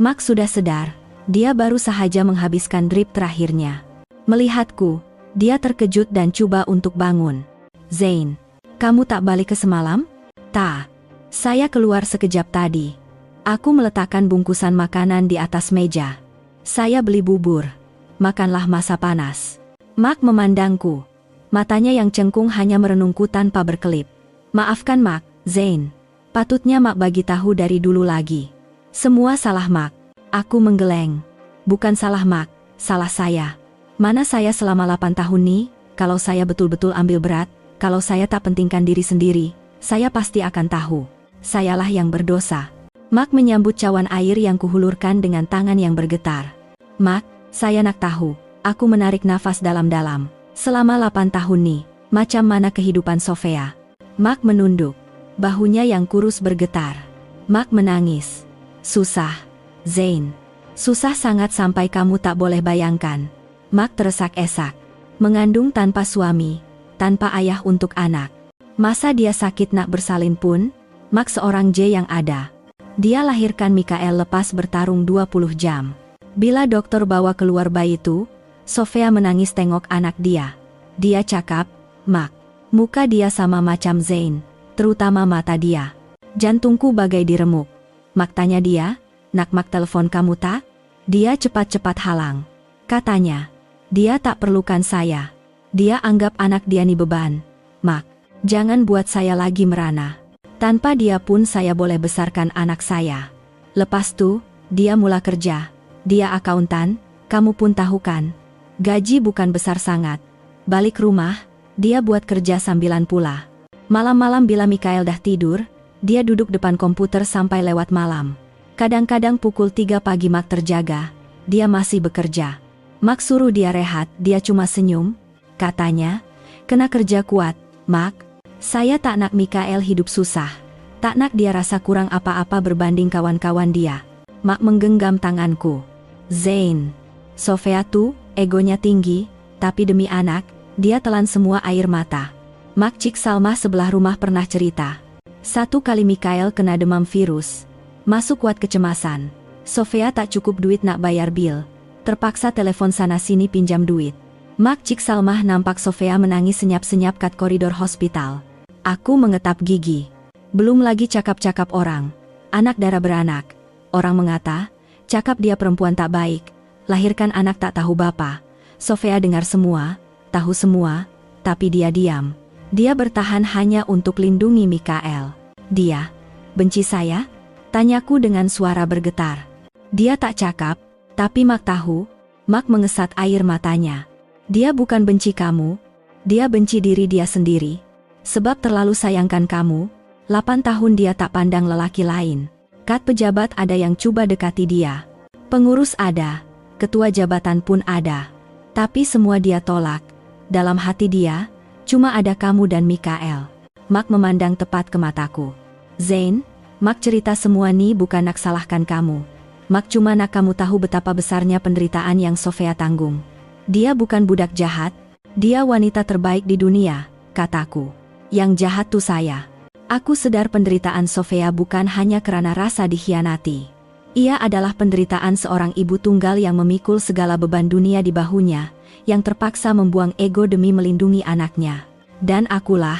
Mak sudah sedar, dia baru sahaja menghabiskan drip terakhirnya. Melihatku, dia terkejut dan coba untuk bangun. Zain, kamu tak balik ke semalam? Tak. Saya keluar sekejap tadi. Aku meletakkan bungkusan makanan di atas meja. Saya beli bubur. Makanlah masa panas. Mak memandangku. Matanya yang cengkung hanya merenungku tanpa berkelip. Maafkan Mak, Zain. Patutnya Mak bagi tahu dari dulu lagi. Semua salah Mak. Aku menggeleng. Bukan salah Mak, salah saya. Mana saya selama 8 tahun nih, kalau saya betul-betul ambil berat, kalau saya tak pentingkan diri sendiri, saya pasti akan tahu. Sayalah yang berdosa. Mak menyambut cawan air yang kuhulurkan dengan tangan yang bergetar. Mak, saya nak tahu. Aku menarik nafas dalam-dalam. Selama 8 tahun nih, macam mana kehidupan Sofia? Mak menunduk. Bahunya yang kurus bergetar. Mak menangis. Susah, Zain. Susah sangat sampai kamu tak boleh bayangkan. Mak teresak-esak. Mengandung tanpa suami, tanpa ayah untuk anak. Masa dia sakit nak bersalin pun? Mak seorang J yang ada. Dia lahirkan Mikael lepas bertarung 20 jam. Bila dokter bawa keluar bayi itu, Sofia menangis tengok anak dia. Dia cakap, Mak, muka dia sama macam Zain, terutama mata dia. Jantungku bagai diremuk. Mak tanya dia, nak Mak telepon kamu tak? Dia cepat-cepat halang. Katanya, dia tak perlukan saya. Dia anggap anak dia nih beban. Mak, jangan buat saya lagi merana. Tanpa dia pun saya boleh besarkan anak saya. Lepas tu, dia mula kerja. Dia akuntan, kamu pun tahu kan. Gaji bukan besar sangat. Balik rumah, dia buat kerja sambilan pula. Malam-malam bila Mikael dah tidur, dia duduk depan komputer sampai lewat malam. Kadang-kadang pukul 3 pagi Mak terjaga, dia masih bekerja. Mak suruh dia rehat, dia cuma senyum. Katanya, kena kerja kuat, Mak. Saya tak nak Mikael hidup susah. Tak nak dia rasa kurang apa-apa berbanding kawan-kawan dia. Mak menggenggam tanganku. Zain, Sofia tuh, egonya tinggi, tapi demi anak, dia telan semua air mata. Mak Cik Salma sebelah rumah pernah cerita. Satu kali Mikael kena demam virus. Masuk kuat kecemasan. Sofia tak cukup duit nak bayar bil. Terpaksa telepon sana-sini pinjam duit. Mak Cik Salma nampak Sofia menangis senyap-senyap kat koridor hospital. Aku mengetap gigi. Belum lagi cakap-cakap orang. Anak darah beranak. Orang mengata, cakap dia perempuan tak baik. Lahirkan anak tak tahu bapa. Sofia dengar semua, tahu semua, tapi dia diam. Dia bertahan hanya untuk lindungi Mikael. Dia benci saya? Tanyaku dengan suara bergetar. Dia tak cakap, tapi Mak tahu. Mak mengesat air matanya. Dia bukan benci kamu. Dia benci diri dia sendiri. Sebab terlalu sayangkan kamu. 8 tahun dia tak pandang lelaki lain. Kat pejabat ada yang coba dekati dia. Pengurus ada. Ketua jabatan pun ada. Tapi semua dia tolak. Dalam hati dia, cuma ada kamu dan Mikael. Mak memandang tepat ke mataku. Zain, Mak cerita semua ni bukan nak salahkan kamu. Mak cuma nak kamu tahu betapa besarnya penderitaan yang Sofia tanggung. Dia bukan budak jahat. Dia wanita terbaik di dunia, kataku. Yang jahat tuh saya. Aku sedar penderitaan Sofia bukan hanya karena rasa dikhianati. Ia adalah penderitaan seorang ibu tunggal yang memikul segala beban dunia di bahunya, yang terpaksa membuang ego demi melindungi anaknya. Dan akulah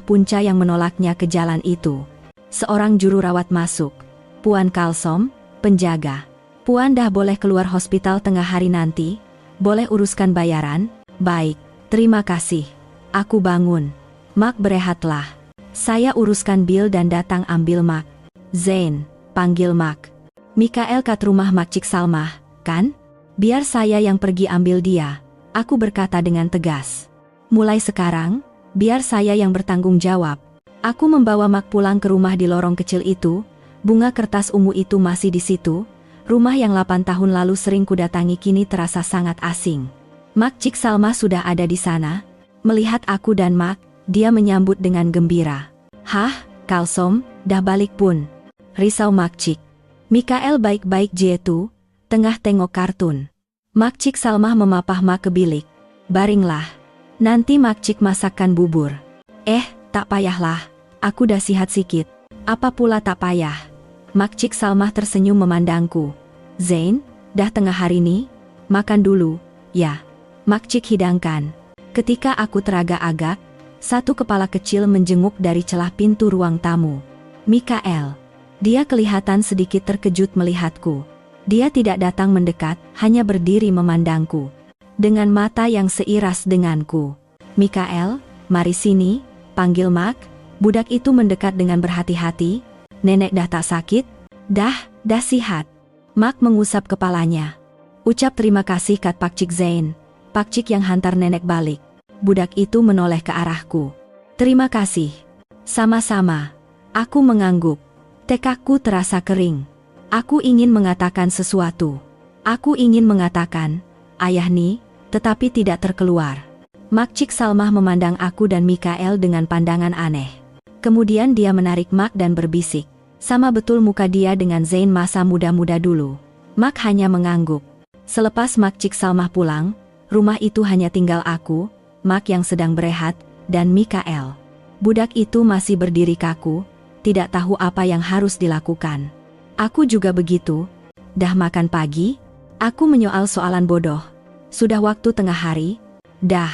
punca yang menolaknya ke jalan itu. Seorang juru rawat masuk. Puan Kalsom, penjaga. Puan dah boleh keluar hospital tengah hari nanti? Boleh uruskan bayaran? Baik, terima kasih. Aku bangun. Mak berehatlah. Saya uruskan bil dan datang ambil Mak. Zain, panggil Mak. Mikael kat rumah Mak Cik Salma, kan? Biar saya yang pergi ambil dia. Aku berkata dengan tegas. Mulai sekarang, biar saya yang bertanggung jawab. Aku membawa Mak pulang ke rumah di lorong kecil itu. Bunga kertas ungu itu masih di situ. Rumah yang 8 tahun lalu sering kudatangi kini terasa sangat asing. Mak Cik Salma sudah ada di sana. Melihat aku dan Mak, dia menyambut dengan gembira. Hah, Kalsom, dah balik pun? Risau Mak Cik. Mikael baik-baik je tu, tengah tengok kartun. Mak Cik Salma memapah Mak ke bilik. Baringlah. Nanti Mak Cik masakkan bubur. Tak payahlah. Aku dah sihat sikit. Apa pula tak payah? Mak Cik Salma tersenyum memandangku. Zain, dah tengah hari ni? Makan dulu, ya. Mak Cik hidangkan. Ketika aku teragak-agak, satu kepala kecil menjenguk dari celah pintu ruang tamu. Mikael. Dia kelihatan sedikit terkejut melihatku. Dia tidak datang mendekat, hanya berdiri memandangku. Dengan mata yang seiras denganku. Mikael, mari sini, panggil Mak. Budak itu mendekat dengan berhati-hati. Nenek dah tak sakit? Dah sihat. Mak mengusap kepalanya. Ucap terima kasih kat Pak Cik Zain. Pak Cik yang hantar nenek balik. Budak itu menoleh ke arahku. Terima kasih. Sama-sama. Aku mengangguk. Tekadku terasa kering. Aku ingin mengatakan sesuatu. Aku ingin mengatakan, ayah ni, tetapi tidak terkeluar. Mak Cik Salma memandang aku dan Mikael dengan pandangan aneh. Kemudian dia menarik Mak dan berbisik. Sama betul muka dia dengan Zain masa muda-muda dulu. Mak hanya mengangguk. Selepas Mak Cik Salma pulang, rumah itu hanya tinggal aku, Mak yang sedang berehat, dan Mikael. Budak itu masih berdiri kaku. Tidak tahu apa yang harus dilakukan. Aku juga begitu. Dah makan pagi? Aku menyoal soalan bodoh. Sudah waktu tengah hari? Dah.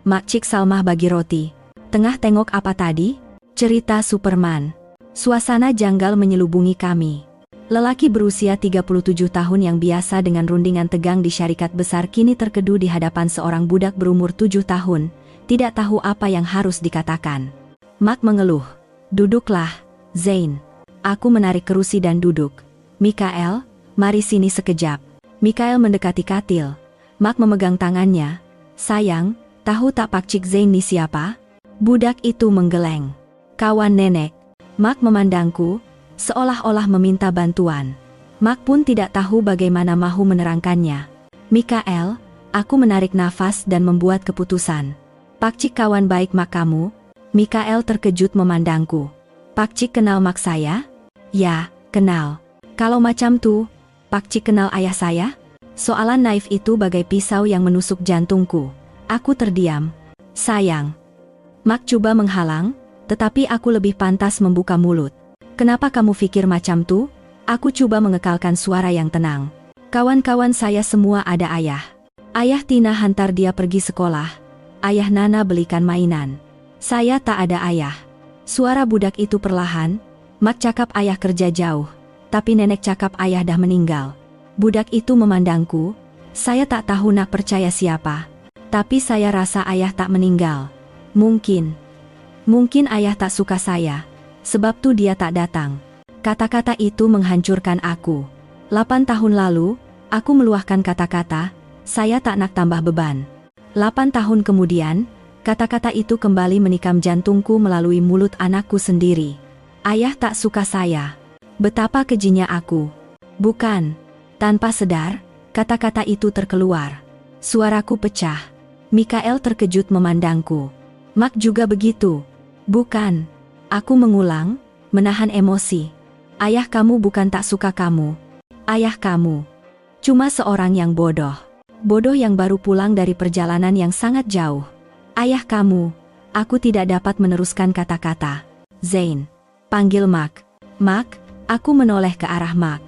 Mak Cik Salma bagi roti. Tengah tengok apa tadi? Cerita Superman. Suasana janggal menyelubungi kami. Lelaki berusia 37 tahun yang biasa dengan rundingan tegang di syarikat besar kini terkedu di hadapan seorang budak berumur 7 tahun. Tidak tahu apa yang harus dikatakan. Mak mengeluh. Duduklah. Zain. Aku menarik kerusi dan duduk. Mikael, mari sini sekejap. Mikael mendekati katil. Mak memegang tangannya. Sayang, tahu tak Pak Cik Zain ni siapa? Budak itu menggeleng. Kawan nenek. Mak memandangku, seolah-olah meminta bantuan. Mak pun tidak tahu bagaimana mahu menerangkannya. Mikael, aku menarik nafas dan membuat keputusan. Pak Cik kawan baik Mak kamu? Mikael terkejut memandangku. Pak Cik kenal Mak saya? Ya, kenal. Kalau macam tuh, Pak Cik kenal ayah saya? Soalan naif itu bagai pisau yang menusuk jantungku. Aku terdiam. Sayang. Mak coba menghalang, tetapi aku lebih pantas membuka mulut. Kenapa kamu pikir macam tuh? Aku coba mengekalkan suara yang tenang. Kawan-kawan saya semua ada ayah. Ayah Tina hantar dia pergi sekolah. Ayah Nana belikan mainan. Saya tak ada ayah. Suara budak itu perlahan. Mak cakap ayah kerja jauh. Tapi nenek cakap ayah dah meninggal. Budak itu memandangku. Saya tak tahu nak percaya siapa. Tapi saya rasa ayah tak meninggal. Mungkin ayah tak suka saya. Sebab tuh dia tak datang. Kata-kata itu menghancurkan aku. 8 tahun lalu, aku meluahkan kata-kata, saya tak nak tambah beban. 8 tahun kemudian, kata-kata itu kembali menikam jantungku melalui mulut anakku sendiri. Ayah tak suka saya. Betapa kejinya aku. Bukan. Tanpa sadar, kata-kata itu terkeluar. Suaraku pecah. Mikael terkejut memandangku. Mak juga begitu. Bukan. Aku mengulang, menahan emosi. Ayah kamu bukan tak suka kamu. Ayah kamu cuma seorang yang bodoh. Bodoh yang baru pulang dari perjalanan yang sangat jauh. Ayah kamu. Aku tidak dapat meneruskan kata-kata. Zain. Panggil Mak. Mak. Aku menoleh ke arah Mak.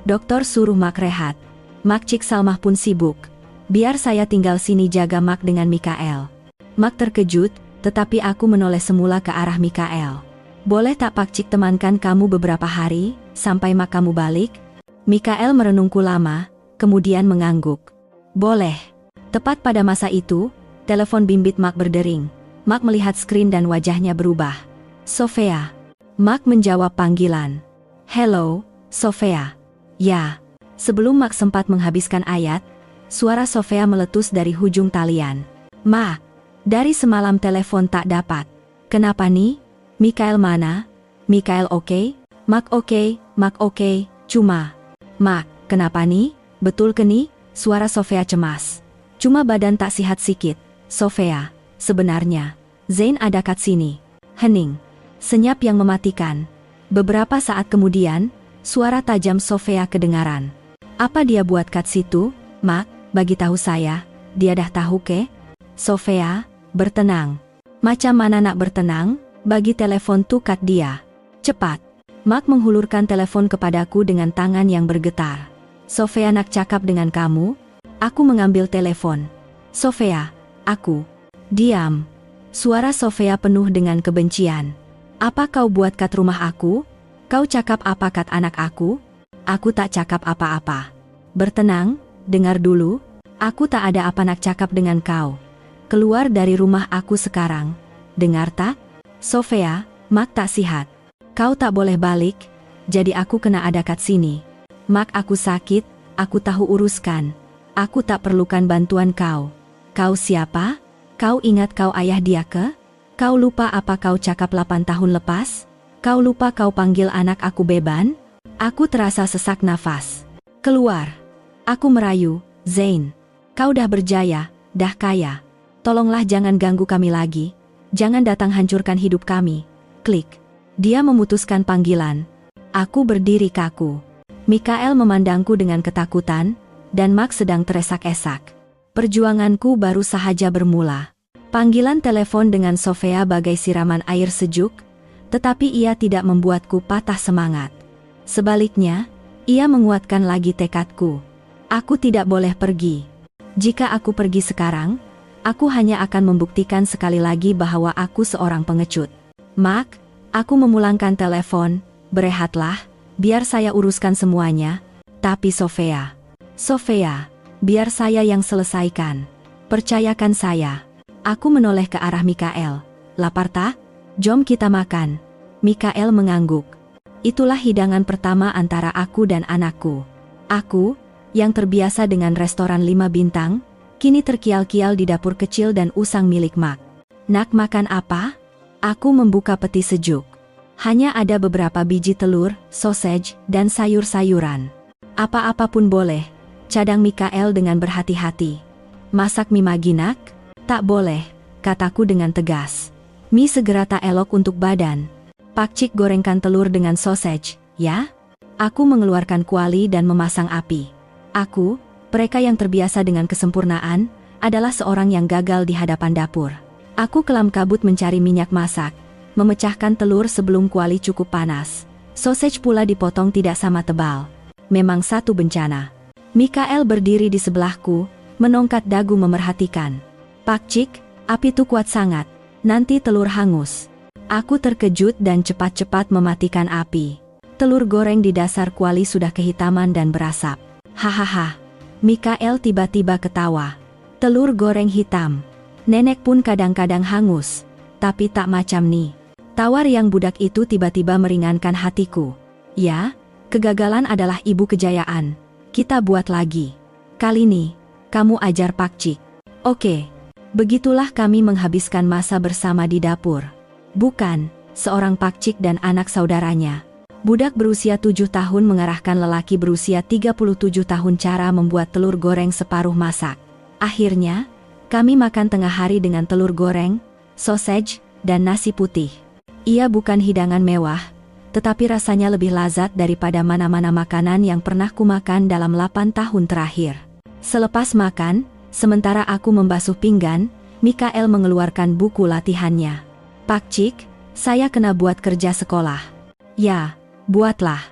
Dokter suruh Mak rehat. Mak Cik Salmah pun sibuk. Biar saya tinggal sini jaga Mak dengan Mikael. Mak terkejut, tetapi aku menoleh semula ke arah Mikael. Boleh tak Pak Cik temankan kamu beberapa hari, sampai Mak kamu balik? Mikael merenungku lama, kemudian mengangguk. Boleh. Tepat pada masa itu, telepon bimbit Mak berdering. Mak melihat skrin dan wajahnya berubah. Sofia. Mak menjawab panggilan. Hello, Sofia. Ya. Sebelum Mak sempat menghabiskan ayat, suara Sofia meletus dari hujung talian. Mak. Dari semalam telepon tak dapat. Kenapa nih? Mikael mana? Mikael oke? Mak oke, Mak oke, cuma. Mak, kenapa nih? Betul ke nih? Suara Sofia cemas. Cuma badan tak sihat sikit. Sofia, sebenarnya, Zain ada kat sini. Hening. Senyap yang mematikan. Beberapa saat kemudian, suara tajam Sofia kedengaran. Apa dia buat kat situ? Mak, bagi tahu saya, dia dah tahu ke? Sofia, bertenang. Macam mana nak bertenang? Bagi telepon tuh kat dia. Cepat. Mak menghulurkan telepon kepadaku dengan tangan yang bergetar. Sofia nak cakap dengan kamu? Aku mengambil telepon. Sofia, aku. Diam. Suara Sofia penuh dengan kebencian. Apa kau buat kat rumah aku? Kau cakap apa kat anak aku? Aku tak cakap apa-apa. Bertenang, dengar dulu. Aku tak ada apa nak cakap dengan kau. Keluar dari rumah aku sekarang. Dengar tak? Sofia, Mak tak sihat. Kau tak boleh balik, jadi aku kena ada kat sini. Mak aku sakit, aku tahu uruskan. Aku tak perlukan bantuan kau. Kau siapa? Kau ingat kau ayah dia ke? Kau lupa apa kau cakap 8 tahun lepas? Kau lupa kau panggil anak aku Beban? Aku terasa sesak nafas. Keluar. Aku merayu, Zain. Kau dah berjaya, dah kaya. Tolonglah jangan ganggu kami lagi. Jangan datang hancurkan hidup kami. Klik. Dia memutuskan panggilan. Aku berdiri kaku. Mikael memandangku dengan ketakutan, dan Mak sedang teresak-esak. Perjuanganku baru sahaja bermula. Panggilan telepon dengan Sofia bagai siraman air sejuk, tetapi ia tidak membuatku patah semangat. Sebaliknya, ia menguatkan lagi tekadku. Aku tidak boleh pergi. Jika aku pergi sekarang, aku hanya akan membuktikan sekali lagi bahwa aku seorang pengecut. Mak, aku memulangkan telepon, berehatlah, biar saya uruskan semuanya. Tapi Sofia, biar saya yang selesaikan. Percayakan saya. Aku menoleh ke arah Mikael. Lapar tak? Jom kita makan. Mikael mengangguk. Itulah hidangan pertama antara aku dan anakku. Aku, yang terbiasa dengan restoran 5 bintang, kini terkial-kial di dapur kecil dan usang milik Mak. Nak makan apa? Aku membuka peti sejuk. Hanya ada beberapa biji telur, sausage, dan sayur-sayuran. Apa-apa pun boleh, cadang Mikael dengan berhati-hati. Masak mie Maggi nak? Tak boleh, kataku dengan tegas. Mie segera tak elok untuk badan. Pak Cik gorengkan telur dengan sausage, ya? Aku mengeluarkan kuali dan memasang api. Aku, mereka yang terbiasa dengan kesempurnaan, adalah seorang yang gagal di hadapan dapur. Aku kelam kabut mencari minyak masak, memecahkan telur sebelum kuali cukup panas. Sausage pula dipotong tidak sama tebal. Memang satu bencana. Mikael berdiri di sebelahku, menongkat dagu memerhatikan. Pak Cik, api itu kuat sangat. Nanti telur hangus. Aku terkejut dan cepat-cepat mematikan api. Telur goreng di dasar kuali sudah kehitaman dan berasap. Hahaha. Mikael tiba-tiba ketawa. Telur goreng hitam. Nenek pun kadang-kadang hangus. Tapi tak macam nih. Tawar yang budak itu tiba-tiba meringankan hatiku. Ya, kegagalan adalah ibu kejayaan. Kita buat lagi. Kali ini, kamu ajar Pak Cik. Oke. Begitulah kami menghabiskan masa bersama di dapur. Bukan, seorang Pak Cik dan anak saudaranya. Budak berusia 7 tahun mengarahkan lelaki berusia 37 tahun cara membuat telur goreng separuh masak. Akhirnya, kami makan tengah hari dengan telur goreng, sausage, dan nasi putih. Ia bukan hidangan mewah, tetapi rasanya lebih lazat daripada mana-mana makanan yang pernah kumakan dalam 8 tahun terakhir. Selepas makan, sementara aku membasuh pinggan, Mikael mengeluarkan buku latihannya. Pak Cik, saya kena buat kerja sekolah. Ya, buatlah.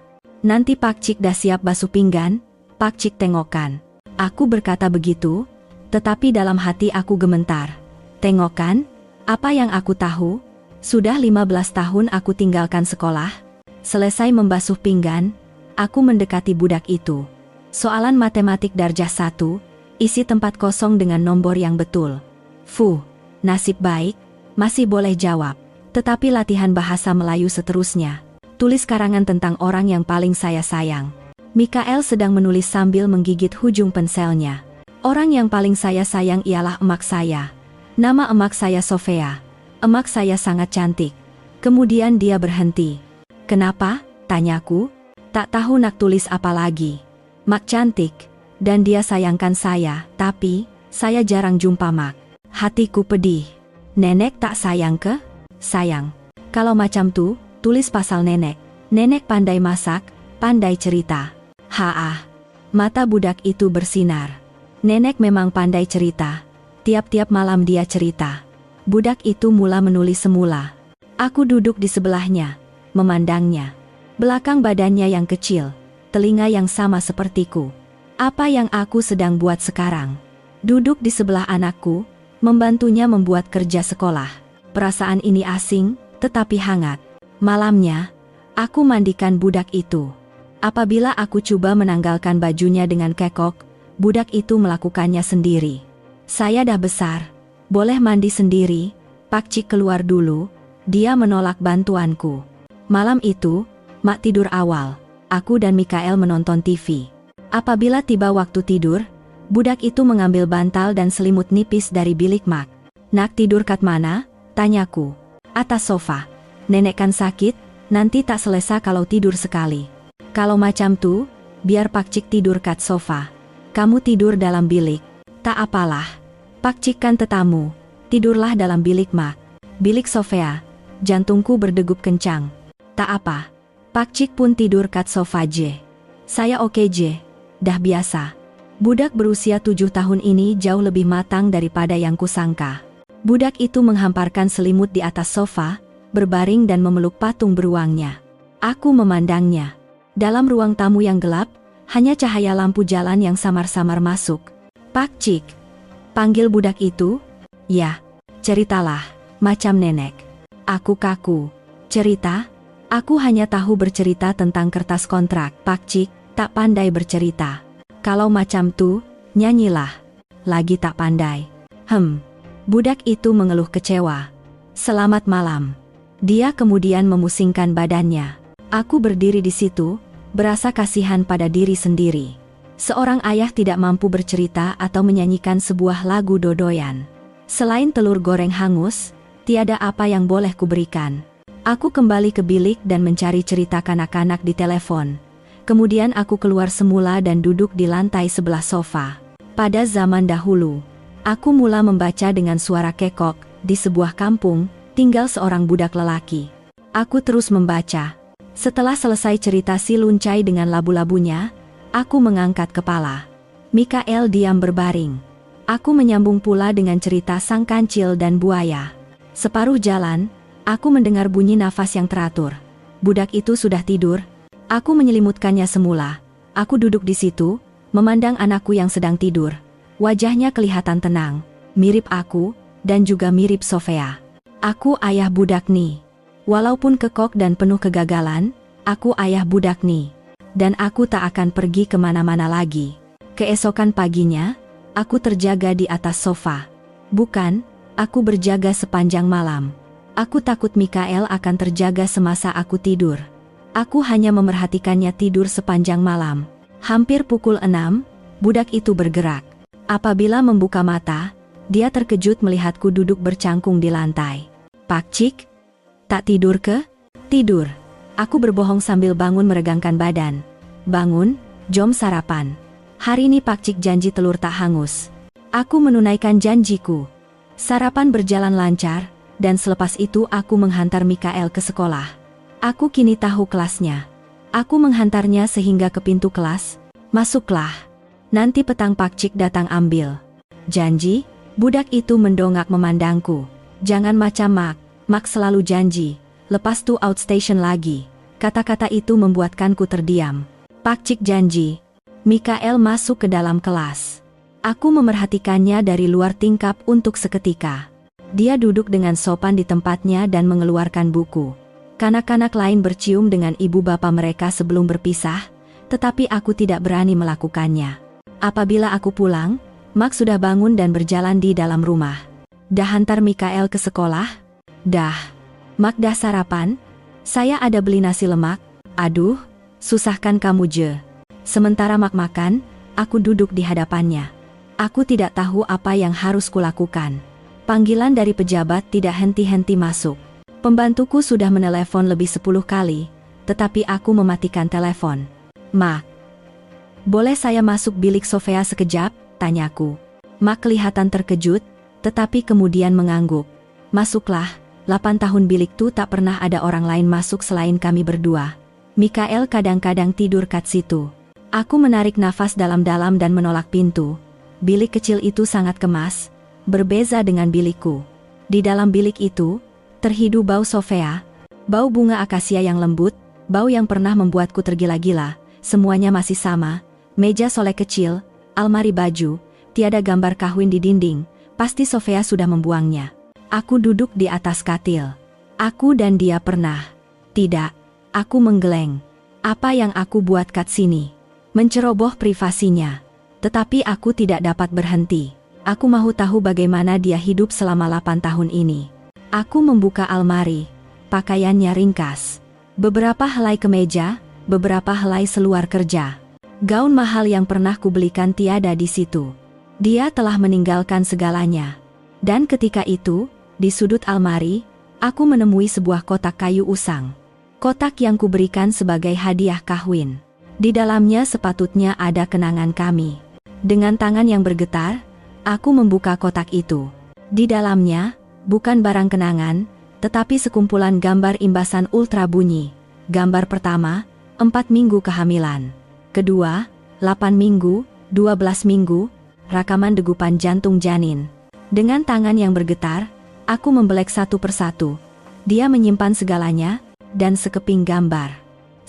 Nanti Pak Cik dah siap basuh pinggan, Pak Cik tengokkan. Aku berkata begitu, tetapi dalam hati aku gemetar. Tengokkan? Apa yang aku tahu? Sudah 15 tahun aku tinggalkan sekolah. Selesai membasuh pinggan, aku mendekati budak itu. Soalan matematik darjah 1, isi tempat kosong dengan nomor yang betul. Fuh, nasib baik, masih boleh jawab. Tetapi latihan bahasa Melayu seterusnya. Tulis karangan tentang orang yang paling saya sayang. Mikael sedang menulis sambil menggigit ujung penselnya. Orang yang paling saya sayang ialah emak saya. Nama emak saya Sofia. Emak saya sangat cantik. Kemudian dia berhenti. Kenapa? Tanyaku. Tak tahu nak tulis apa lagi. Mak cantik. Dan dia sayangkan saya, tapi saya jarang jumpa mak. Hatiku pedih. Nenek tak sayang ke? Sayang. Kalau macam tuh, tulis pasal nenek. Nenek pandai masak, pandai cerita. Haa. Mata budak itu bersinar. Nenek memang pandai cerita. Tiap-tiap malam dia cerita. Budak itu mula menulis semula. Aku duduk di sebelahnya, memandangnya. Belakang badannya yang kecil, telinga yang sama sepertiku. Apa yang aku sedang buat sekarang? Duduk di sebelah anakku, membantunya membuat kerja sekolah. Perasaan ini asing, tetapi hangat. Malamnya, aku mandikan budak itu. Apabila aku coba menanggalkan bajunya dengan kekok, budak itu melakukannya sendiri. Saya dah besar. Boleh mandi sendiri, Pak Cik keluar dulu. Dia menolak bantuanku. Malam itu, mak tidur awal. Aku dan Mikael menonton TV. Apabila tiba waktu tidur, budak itu mengambil bantal dan selimut nipis dari bilik mak. Nak tidur kat mana? Tanyaku. Atas sofa. Nenek kan sakit, nanti tak selesa kalau tidur sekali. Kalau macam tuh, biar Pak Cik tidur kat sofa. Kamu tidur dalam bilik. Tak apalah. Pak Cik kan tetamu, tidurlah dalam bilik mak. Bilik Sofia. Jantungku berdegup kencang. Tak apa. Pak Cik pun tidur kat sofa je. Saya oke je. Dah biasa. Budak berusia 7 tahun ini jauh lebih matang daripada yang kusangka. Budak itu menghamparkan selimut di atas sofa, berbaring dan memeluk patung beruangnya. Aku memandangnya. Dalam ruang tamu yang gelap, hanya cahaya lampu jalan yang samar-samar masuk. Pak Cik. Panggil budak itu? Ya, ceritalah, macam nenek. Aku kaku. Cerita? Aku hanya tahu bercerita tentang kertas kontrak. Pak Cik, tak pandai bercerita. Kalau macam tuh, nyanyilah. Lagi tak pandai. Budak itu mengeluh kecewa. Selamat malam. Dia kemudian memusingkan badannya. Aku berdiri di situ, berasa kasihan pada diri sendiri. Seorang ayah tidak mampu bercerita atau menyanyikan sebuah lagu dodoyan. Selain telur goreng hangus, tiada apa yang boleh kuberikan. Aku kembali ke bilik dan mencari cerita kanak-kanak di telepon. Kemudian aku keluar semula dan duduk di lantai sebelah sofa. Pada zaman dahulu, aku mula membaca dengan suara kekok. Di sebuah kampung, tinggal seorang budak lelaki. Aku terus membaca. Setelah selesai cerita si Luncai dengan labu-labunya, aku mengangkat kepala. Mikael diam berbaring. Aku menyambung pula dengan cerita sang kancil dan buaya. Separuh jalan, aku mendengar bunyi nafas yang teratur. Budak itu sudah tidur. Aku menyelimutkannya semula. Aku duduk di situ, memandang anakku yang sedang tidur. Wajahnya kelihatan tenang, mirip aku, dan juga mirip Sofia. Aku ayah budak Ni. Walaupun kekok dan penuh kegagalan, aku ayah budak Ni. Dan aku tak akan pergi kemana-mana lagi. Keesokan paginya, aku terjaga di atas sofa. Bukan, aku berjaga sepanjang malam. Aku takut Mikael akan terjaga semasa aku tidur. Aku hanya memerhatikannya tidur sepanjang malam. Hampir pukul 6, budak itu bergerak. Apabila membuka mata, dia terkejut melihatku duduk bercangkung di lantai. "Pak Cik, tak tidur ke?" "Tidur." Aku berbohong sambil bangun meregangkan badan. "Bangun, jom sarapan. Hari ini Pak Cik janji telur tak hangus." Aku menunaikan janjiku. Sarapan berjalan lancar, dan selepas itu aku menghantar Mikael ke sekolah. Aku kini tahu kelasnya. Aku menghantarnya sehingga ke pintu kelas. "Masuklah. Nanti petang Pak Cik datang ambil." "Janji?" Budak itu mendongak memandangku. "Jangan macam Mak. Mak selalu janji. Lepas tu outstation lagi." Kata-kata itu membuatkanku terdiam. "Pak Cik janji." Mikael masuk ke dalam kelas. Aku memerhatikannya dari luar tingkap untuk seketika. Dia duduk dengan sopan di tempatnya dan mengeluarkan buku. Kanak-kanak lain bercium dengan ibu bapa mereka sebelum berpisah, tetapi aku tidak berani melakukannya. Apabila aku pulang, Mak sudah bangun dan berjalan di dalam rumah. "Dah hantar Mikael ke sekolah?" "Dah." "Mak dah sarapan?" "Saya ada beli nasi lemak." "Aduh, susahkan kamu je." Sementara Mak makan, aku duduk di hadapannya. Aku tidak tahu apa yang harus kulakukan. Panggilan dari pejabat tidak henti-henti masuk. Pembantuku sudah menelepon lebih 10 kali, tetapi aku mematikan telepon. "Mak, boleh saya masuk bilik Sofia sekejap?" tanyaku. Mak kelihatan terkejut, tetapi kemudian mengangguk. "Masuklah, 8 tahun bilik tu tak pernah ada orang lain masuk selain kami berdua. Mikael kadang-kadang tidur kat situ." Aku menarik nafas dalam-dalam dan menolak pintu. Bilik kecil itu sangat kemas, berbeza dengan bilikku. Di dalam bilik itu, terhidu bau Sofia, bau bunga akasia yang lembut, bau yang pernah membuatku tergila-gila. Semuanya masih sama, meja solek kecil, almari baju, tiada gambar kahwin di dinding, pasti Sofia sudah membuangnya. Aku duduk di atas katil. Aku dan dia pernah. Tidak, aku menggeleng. Apa yang aku buat kat sini? Menceroboh privasinya. Tetapi aku tidak dapat berhenti. Aku mahu tahu bagaimana dia hidup selama 8 tahun ini. Aku membuka almari. Pakaiannya ringkas. Beberapa helai kemeja, beberapa helai seluar kerja. Gaun mahal yang pernah kubelikan tiada di situ. Dia telah meninggalkan segalanya. Dan ketika itu, di sudut almari, aku menemui sebuah kotak kayu usang. Kotak yang kuberikan sebagai hadiah kahwin. Di dalamnya sepatutnya ada kenangan kami. Dengan tangan yang bergetar, aku membuka kotak itu. Di dalamnya, bukan barang kenangan, tetapi sekumpulan gambar imbasan ultra bunyi. Gambar pertama, 4 minggu kehamilan. Kedua, 8 minggu, 12 minggu, rakaman degupan jantung janin. Dengan tangan yang bergetar, aku membelek satu persatu. Dia menyimpan segalanya, dan sekeping gambar.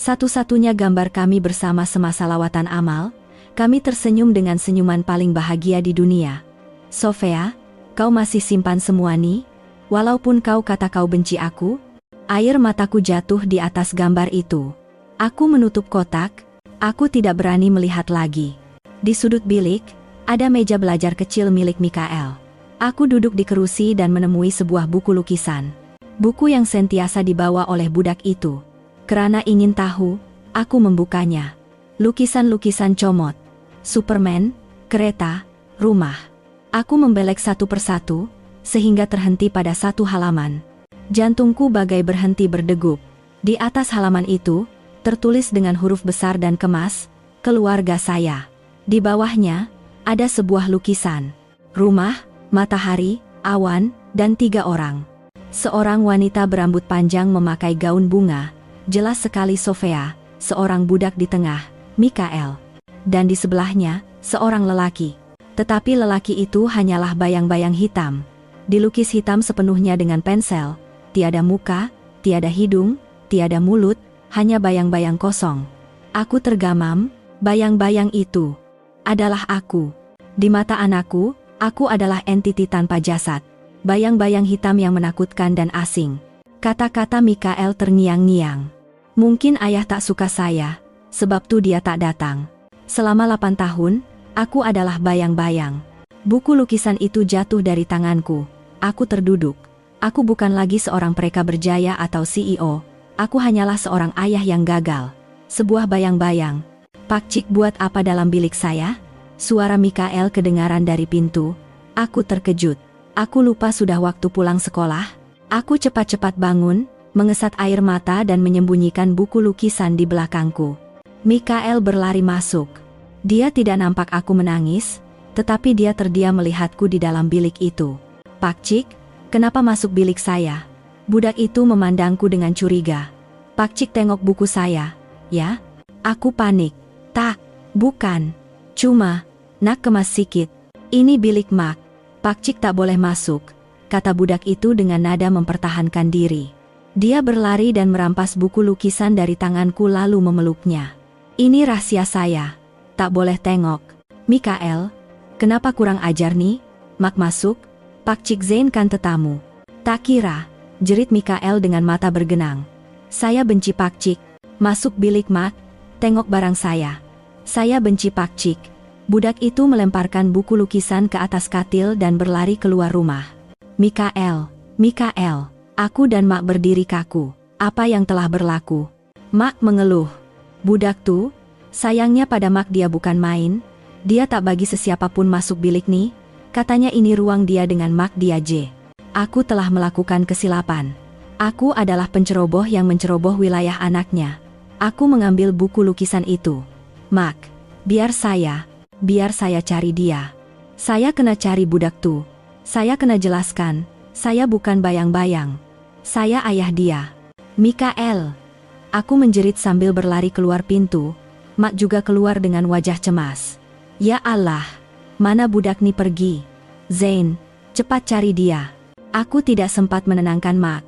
Satu-satunya gambar kami bersama semasa lawatan amal, kami tersenyum dengan senyuman paling bahagia di dunia. "Sofia, kau masih simpan semua ni? Walaupun kau kata kau benci aku?" Air mataku jatuh di atas gambar itu. Aku menutup kotak, aku tidak berani melihat lagi. Di sudut bilik, ada meja belajar kecil milik Mikael. Aku duduk di kerusi dan menemui sebuah buku lukisan. Buku yang sentiasa dibawa oleh budak itu. Kerana ingin tahu, aku membukanya. Lukisan-lukisan comot. Superman, kereta, rumah. Aku membelek satu persatu, sehingga terhenti pada satu halaman. Jantungku bagai berhenti berdegup. Di atas halaman itu, tertulis dengan huruf besar dan kemas, "Keluarga saya." Di bawahnya, ada sebuah lukisan. Rumah, matahari, awan, dan 3 orang. Seorang wanita berambut panjang memakai gaun bunga, jelas sekali Sofia, seorang budak di tengah, Mikael. Dan di sebelahnya, seorang lelaki. Tetapi lelaki itu hanyalah bayang-bayang hitam. Dilukis hitam sepenuhnya dengan pensel, tiada muka, tiada hidung, tiada mulut, hanya bayang-bayang kosong. Aku tergamam, bayang-bayang itu adalah aku. Di mata anakku, aku adalah entiti tanpa jasad. Bayang-bayang hitam yang menakutkan dan asing. Kata-kata Mikael terngiang-ngiang. Mungkin ayah tak suka saya, sebab tu dia tak datang. Selama 8 tahun, aku adalah bayang-bayang. Buku lukisan itu jatuh dari tanganku. Aku terduduk. Aku bukan lagi seorang pereka berjaya atau CEO. Aku hanyalah seorang ayah yang gagal. Sebuah bayang-bayang. Pak Cik buat apa dalam bilik saya? Suara Mikael kedengaran dari pintu. Aku terkejut. Aku lupa sudah waktu pulang sekolah. Aku cepat-cepat bangun, mengesat air mata dan menyembunyikan buku lukisan di belakangku. Mikael berlari masuk. Dia tidak nampak aku menangis, tetapi dia terdiam melihatku di dalam bilik itu. Pak Cik, kenapa masuk bilik saya? Budak itu memandangku dengan curiga. Pak Cik tengok buku saya, ya? Aku panik. Tak, bukan. Cuma, nak kemas sikit. Ini bilik Mak. Pak Cik tak boleh masuk, kata budak itu dengan nada mempertahankan diri. Dia berlari dan merampas buku lukisan dari tanganku lalu memeluknya. Ini rahasia saya. Tak boleh tengok. Mikael, kenapa kurang ajar nih? Mak masuk? Pak Cik Zain kan tetamu. Tak kira, jerit Mikael dengan mata bergenang. Saya benci Pak Cik. Masuk bilik Mak, tengok barang saya. Saya benci Pak Cik. Budak itu melemparkan buku lukisan ke atas katil dan berlari keluar rumah. Mikael, aku dan Mak berdiri kaku. Apa yang telah berlaku? Mak mengeluh. Budak tuh, sayangnya pada Mak dia bukan main. Dia tak bagi sesiapapun masuk bilik nih. Katanya ini ruang dia dengan Mak dia J. Aku telah melakukan kesilapan. Aku adalah penceroboh yang menceroboh wilayah anaknya. Aku mengambil buku lukisan itu. Mak, biar saya cari dia. Saya kena cari budak tuh. Saya kena jelaskan, saya bukan bayang-bayang. Saya ayah dia. Mikael. Aku menjerit sambil berlari keluar pintu. Mak juga keluar dengan wajah cemas. Ya Allah, mana budak nih pergi? Zain, cepat cari dia. Aku tidak sempat menenangkan Mak.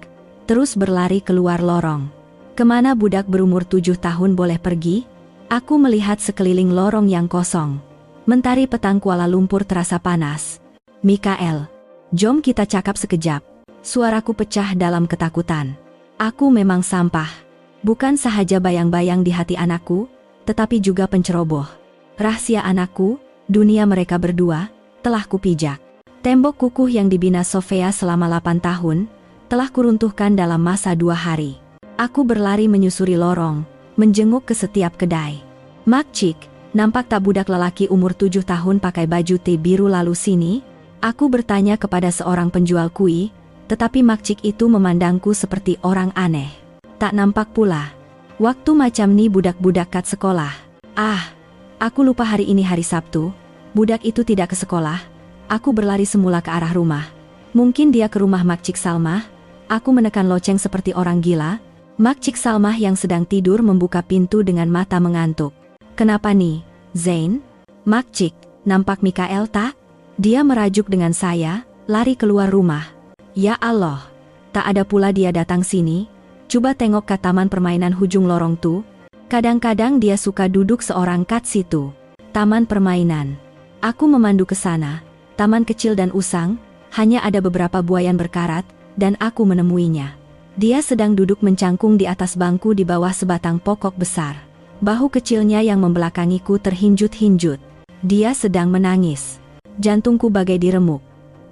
Terus berlari keluar lorong. Kemana budak berumur 7 tahun boleh pergi? Aku melihat sekeliling lorong yang kosong. Mentari petang Kuala Lumpur terasa panas. Mikael, jom kita cakap sekejap. Suaraku pecah dalam ketakutan. Aku memang sampah. Bukan sahaja bayang-bayang di hati anakku, tetapi juga penceroboh. Rahasia anakku, dunia mereka berdua, telah kupijak. Tembok kukuh yang dibina Sofia selama 8 tahun, telah kuruntuhkan dalam masa 2 hari. Aku berlari menyusuri lorong, menjenguk ke setiap kedai. Mak Cik, nampak tak budak lelaki umur 7 tahun pakai baju teh biru lalu sini? Aku bertanya kepada seorang penjual kui, tetapi Mak Cik itu memandangku seperti orang aneh. Tak nampak pula. Waktu macam ni budak-budak kat sekolah. Aku lupa hari ini hari Sabtu. Budak itu tidak ke sekolah. Aku berlari semula ke arah rumah. Mungkin dia ke rumah Mak Cik Salmah. Aku menekan loceng seperti orang gila. Mak Cik Salmah yang sedang tidur membuka pintu dengan mata mengantuk. Kenapa nih, Zain? Mak Cik, nampak Mikael tak? Dia merajuk dengan saya, lari keluar rumah. Ya Allah, tak ada pula dia datang sini. Coba tengok ke taman permainan hujung lorong tuh. Kadang-kadang dia suka duduk seorang kat situ. Taman permainan. Aku memandu ke sana. Taman kecil dan usang, hanya ada beberapa buayan berkarat, dan aku menemuinya. Dia sedang duduk mencangkung di atas bangku di bawah sebatang pokok besar. Bahu kecilnya yang membelakangiku terhinjut-hinjut. Dia sedang menangis. Jantungku bagai diremuk.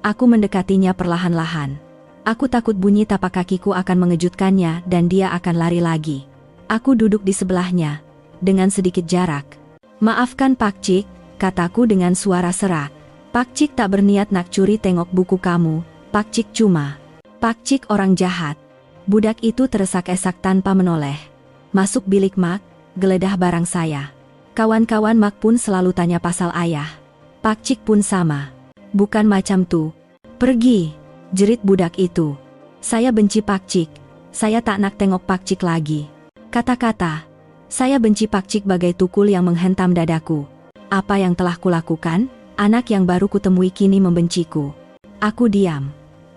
Aku mendekatinya perlahan-lahan. Aku takut bunyi tapak kakiku akan mengejutkannya dan dia akan lari lagi. Aku duduk di sebelahnya, dengan sedikit jarak. Maafkan Pak Cik, kataku dengan suara serak. Pak Cik tak berniat nak curi tengok buku kamu, Pak Cik cuma. Pak Cik orang jahat. Budak itu teresak-esak tanpa menoleh. Masuk bilik Mak, geledah barang saya. Kawan-kawan Mak pun selalu tanya pasal ayah. Pak Cik pun sama. Bukan macam tuh. Pergi, jerit budak itu. Saya benci Pak Cik. Saya tak nak tengok Pak Cik lagi. Kata-kata, saya benci Pak Cik bagai tukul yang menghentam dadaku. Apa yang telah kulakukan? Anak yang baru kutemui kini membenciku. Aku diam.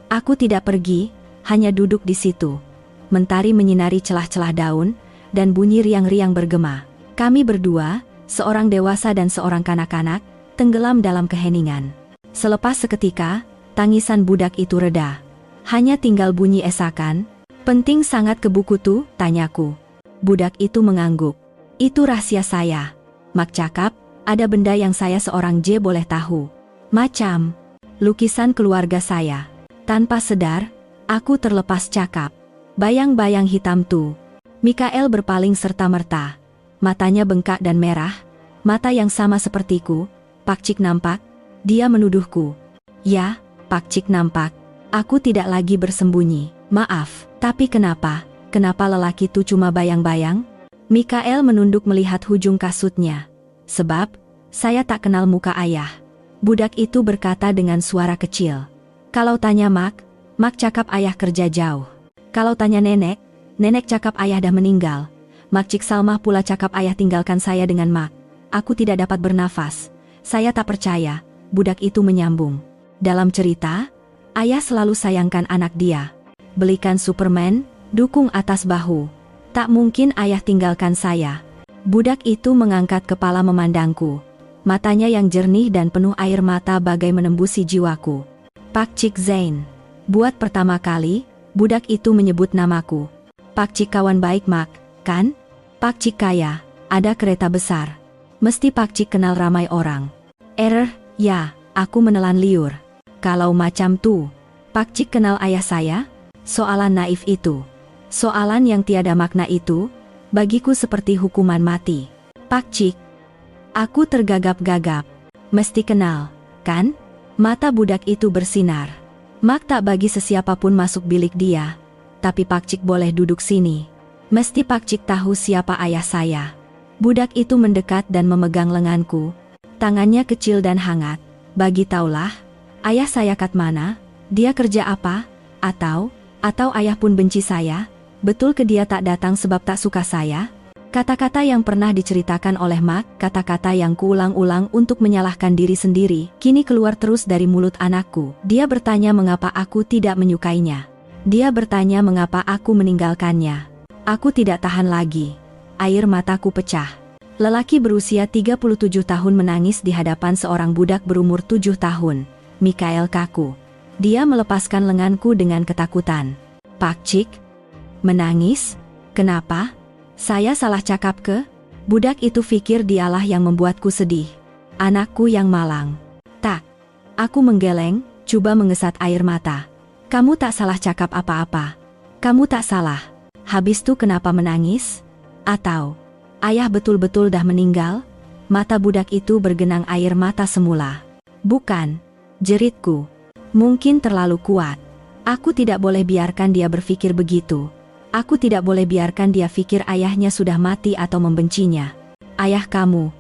Aku tidak pergi, hanya duduk di situ. Mentari menyinari celah-celah daun, dan bunyi riang-riang bergema. Kami berdua, seorang dewasa dan seorang kanak-kanak, tenggelam dalam keheningan. Selepas seketika, tangisan budak itu reda. Hanya tinggal bunyi esakan. "Penting sangat ke buku tuh?" tanyaku. Budak itu mengangguk. "Itu rahasia saya." Mak cakap, "Ada benda yang saya seorang J boleh tahu." "Macam?" "Lukisan keluarga saya." Tanpa sadar, aku terlepas cakap. "Bayang-bayang hitam tuh." Mikael berpaling serta-merta. Matanya bengkak dan merah. Mata yang sama sepertiku. "Pak Cik nampak?" Dia menuduhku. "Ya, Pak Cik nampak." Aku tidak lagi bersembunyi. "Maaf, tapi kenapa? Kenapa lelaki itu cuma bayang-bayang?" Mikael menunduk melihat hujung kasutnya. "Sebab, saya tak kenal muka ayah." Budak itu berkata dengan suara kecil. Kalau tanya Mak cakap ayah kerja jauh. Kalau tanya nenek cakap ayah dah meninggal. Mak Cik Salmah pula cakap ayah tinggalkan saya dengan Mak. Aku tidak dapat bernafas. Saya tak percaya, budak itu menyambung. Dalam cerita, ayah selalu sayangkan anak dia. Belikan Superman, dukung atas bahu. Tak mungkin ayah tinggalkan saya. Budak itu mengangkat kepala memandangku. Matanya yang jernih dan penuh air mata bagai menembusi jiwaku. "Pak Cik Zain." Buat pertama kali, budak itu menyebut namaku. "Pak Cik kawan baik Mak, kan? Pak Cik kaya, ada kereta besar. Mesti Pak Cik kenal ramai orang." Ya, aku menelan liur. "Kalau macam tuh, Pak Cik kenal ayah saya?" Soalan naif itu. Soalan yang tiada makna itu, bagiku seperti hukuman mati. "Pak Cik." Aku tergagap-gagap. "Mesti kenal, kan?" Mata budak itu bersinar. "Mak tak bagi sesiapapun masuk bilik dia. Tapi Pak Cik boleh duduk sini. Mesti Pak Cik tahu siapa ayah saya." Budak itu mendekat dan memegang lenganku. Tangannya kecil dan hangat. "Bagi taulah, ayah saya kat mana? Dia kerja apa? Atau ayah pun benci saya? Betul ke dia tak datang sebab tak suka saya?" Kata-kata yang pernah diceritakan oleh Mak, kata-kata yang kuulang-ulang untuk menyalahkan diri sendiri, kini keluar terus dari mulut anakku. Dia bertanya mengapa aku tidak menyukainya. Dia bertanya mengapa aku meninggalkannya. Aku tidak tahan lagi. Air mataku pecah. Lelaki berusia 37 tahun menangis di hadapan seorang budak berumur 7 tahun. Mikael kaku. Dia melepaskan lenganku dengan ketakutan. "Pak Cik?" "Menangis? Kenapa? Saya salah cakap ke?" Budak itu pikir dialah yang membuatku sedih. Anakku yang malang. "Tak." Aku menggeleng, coba mengesat air mata. "Kamu tak salah cakap apa-apa. Kamu tak salah. Habis tu kenapa menangis? Atau ayah betul-betul dah meninggal?" Mata budak itu bergenang air mata semula. "Bukan," jeritku. "Mungkin terlalu kuat. Aku tidak boleh biarkan dia berpikir begitu. Aku tidak boleh biarkan dia pikir ayahnya sudah mati atau membencinya. Ayah kamu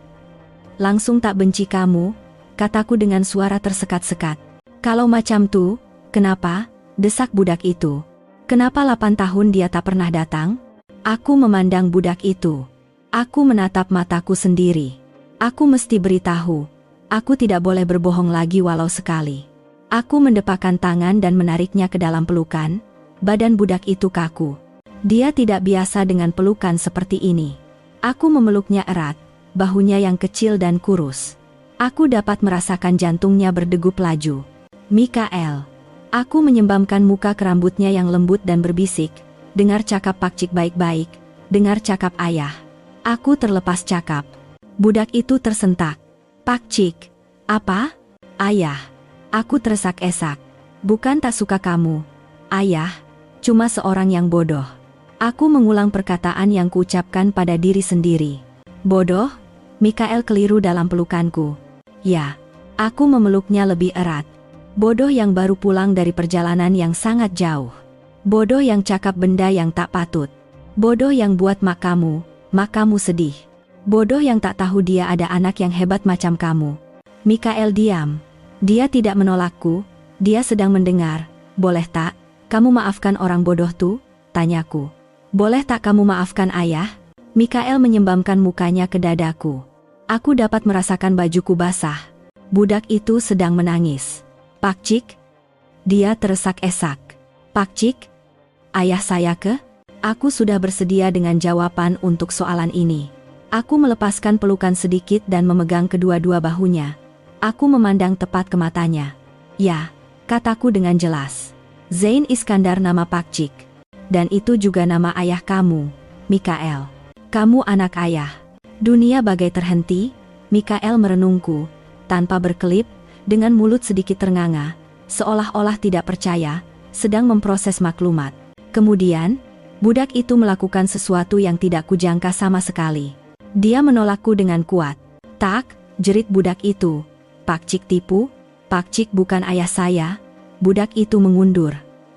langsung tak benci kamu," kataku dengan suara tersekat-sekat. "Kalau macam tuh, kenapa?" desak budak itu. "Kenapa 8 tahun dia tak pernah datang?" Aku memandang budak itu. Aku menatap mataku sendiri. Aku mesti beritahu. Aku tidak boleh berbohong lagi walau sekali. Aku mendepakkan tangan dan menariknya ke dalam pelukan. Badan budak itu kaku. Dia tidak biasa dengan pelukan seperti ini. Aku memeluknya erat, bahunya yang kecil dan kurus. Aku dapat merasakan jantungnya berdegup laju. "Mikael." Aku menyembamkan muka ke rambutnya yang lembut dan berbisik. "Dengar cakap Pak Cik baik-baik, dengar cakap ayah." Aku terlepas cakap. Budak itu tersentak. "Pak Cik." "Apa?" "Ayah." Aku teresak-esak. "Bukan tak suka kamu, ayah, cuma seorang yang bodoh." Aku mengulang perkataan yang kuucapkan pada diri sendiri. "Bodoh?" Mikael keliru dalam pelukanku. "Ya." Aku memeluknya lebih erat. Bodoh yang baru pulang dari perjalanan yang sangat jauh. Bodoh yang cakap benda yang tak patut. Bodoh yang buat mak kamu sedih. Bodoh yang tak tahu dia ada anak yang hebat macam kamu. Mikael diam. Dia tidak menolakku, dia sedang mendengar. "Boleh tak, kamu maafkan orang bodoh tuh?" tanyaku. "Boleh tak kamu maafkan ayah?" Mikael menyembamkan mukanya ke dadaku. Aku dapat merasakan bajuku basah. Budak itu sedang menangis. Pakcik? Dia teresak-esak. Pakcik? Ayah saya ke? Aku sudah bersedia dengan jawaban untuk soalan ini. Aku melepaskan pelukan sedikit dan memegang kedua-dua bahunya. Aku memandang tepat ke matanya. Ya, kataku dengan jelas. Zain Iskandar nama Pakcik. Dan itu juga nama ayah kamu, Mikael. Kamu anak ayah. Dunia bagai terhenti, Mikael merenungku, tanpa berkelip, dengan mulut sedikit ternganga, seolah-olah tidak percaya, sedang memproses maklumat. Kemudian, budak itu melakukan sesuatu yang tidak kujangka sama sekali. Dia menolakku dengan kuat. Tak, jerit budak itu. Pakcik tipu? Pakcik bukan ayah saya. Budak itu mengundur.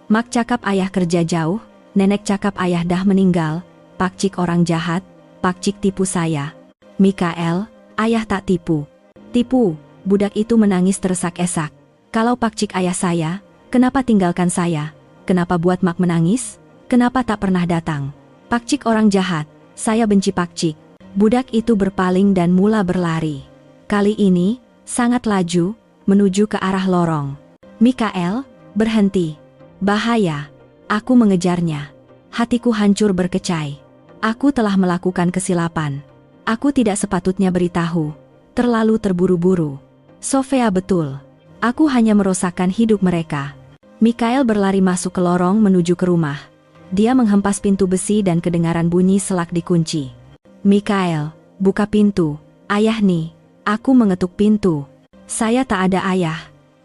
Mak cakap ayah kerja jauh, nenek cakap ayah dah meninggal. Pakcik orang jahat, Pakcik tipu saya. Mikael, ayah tak tipu. Tipu, budak itu menangis teresak-esak. Kalau Pakcik ayah saya, kenapa tinggalkan saya? Kenapa buat Mak menangis? Kenapa tak pernah datang? Pakcik orang jahat, saya benci Pakcik. Budak itu berpaling dan mula berlari. Kali ini, sangat laju, menuju ke arah lorong. Mikael, berhenti. Bahaya. Aku mengejarnya. Hatiku hancur berkecai. Aku telah melakukan kesilapan. Aku tidak sepatutnya beritahu. Terlalu terburu-buru. Sofia betul. Aku hanya merosakkan hidup mereka. Mikael berlari masuk ke lorong menuju ke rumah. Dia menghempas pintu besi dan kedengaran bunyi selak dikunci. Mikael, buka pintu. Ayah nih. Aku mengetuk pintu. Saya tak ada ayah.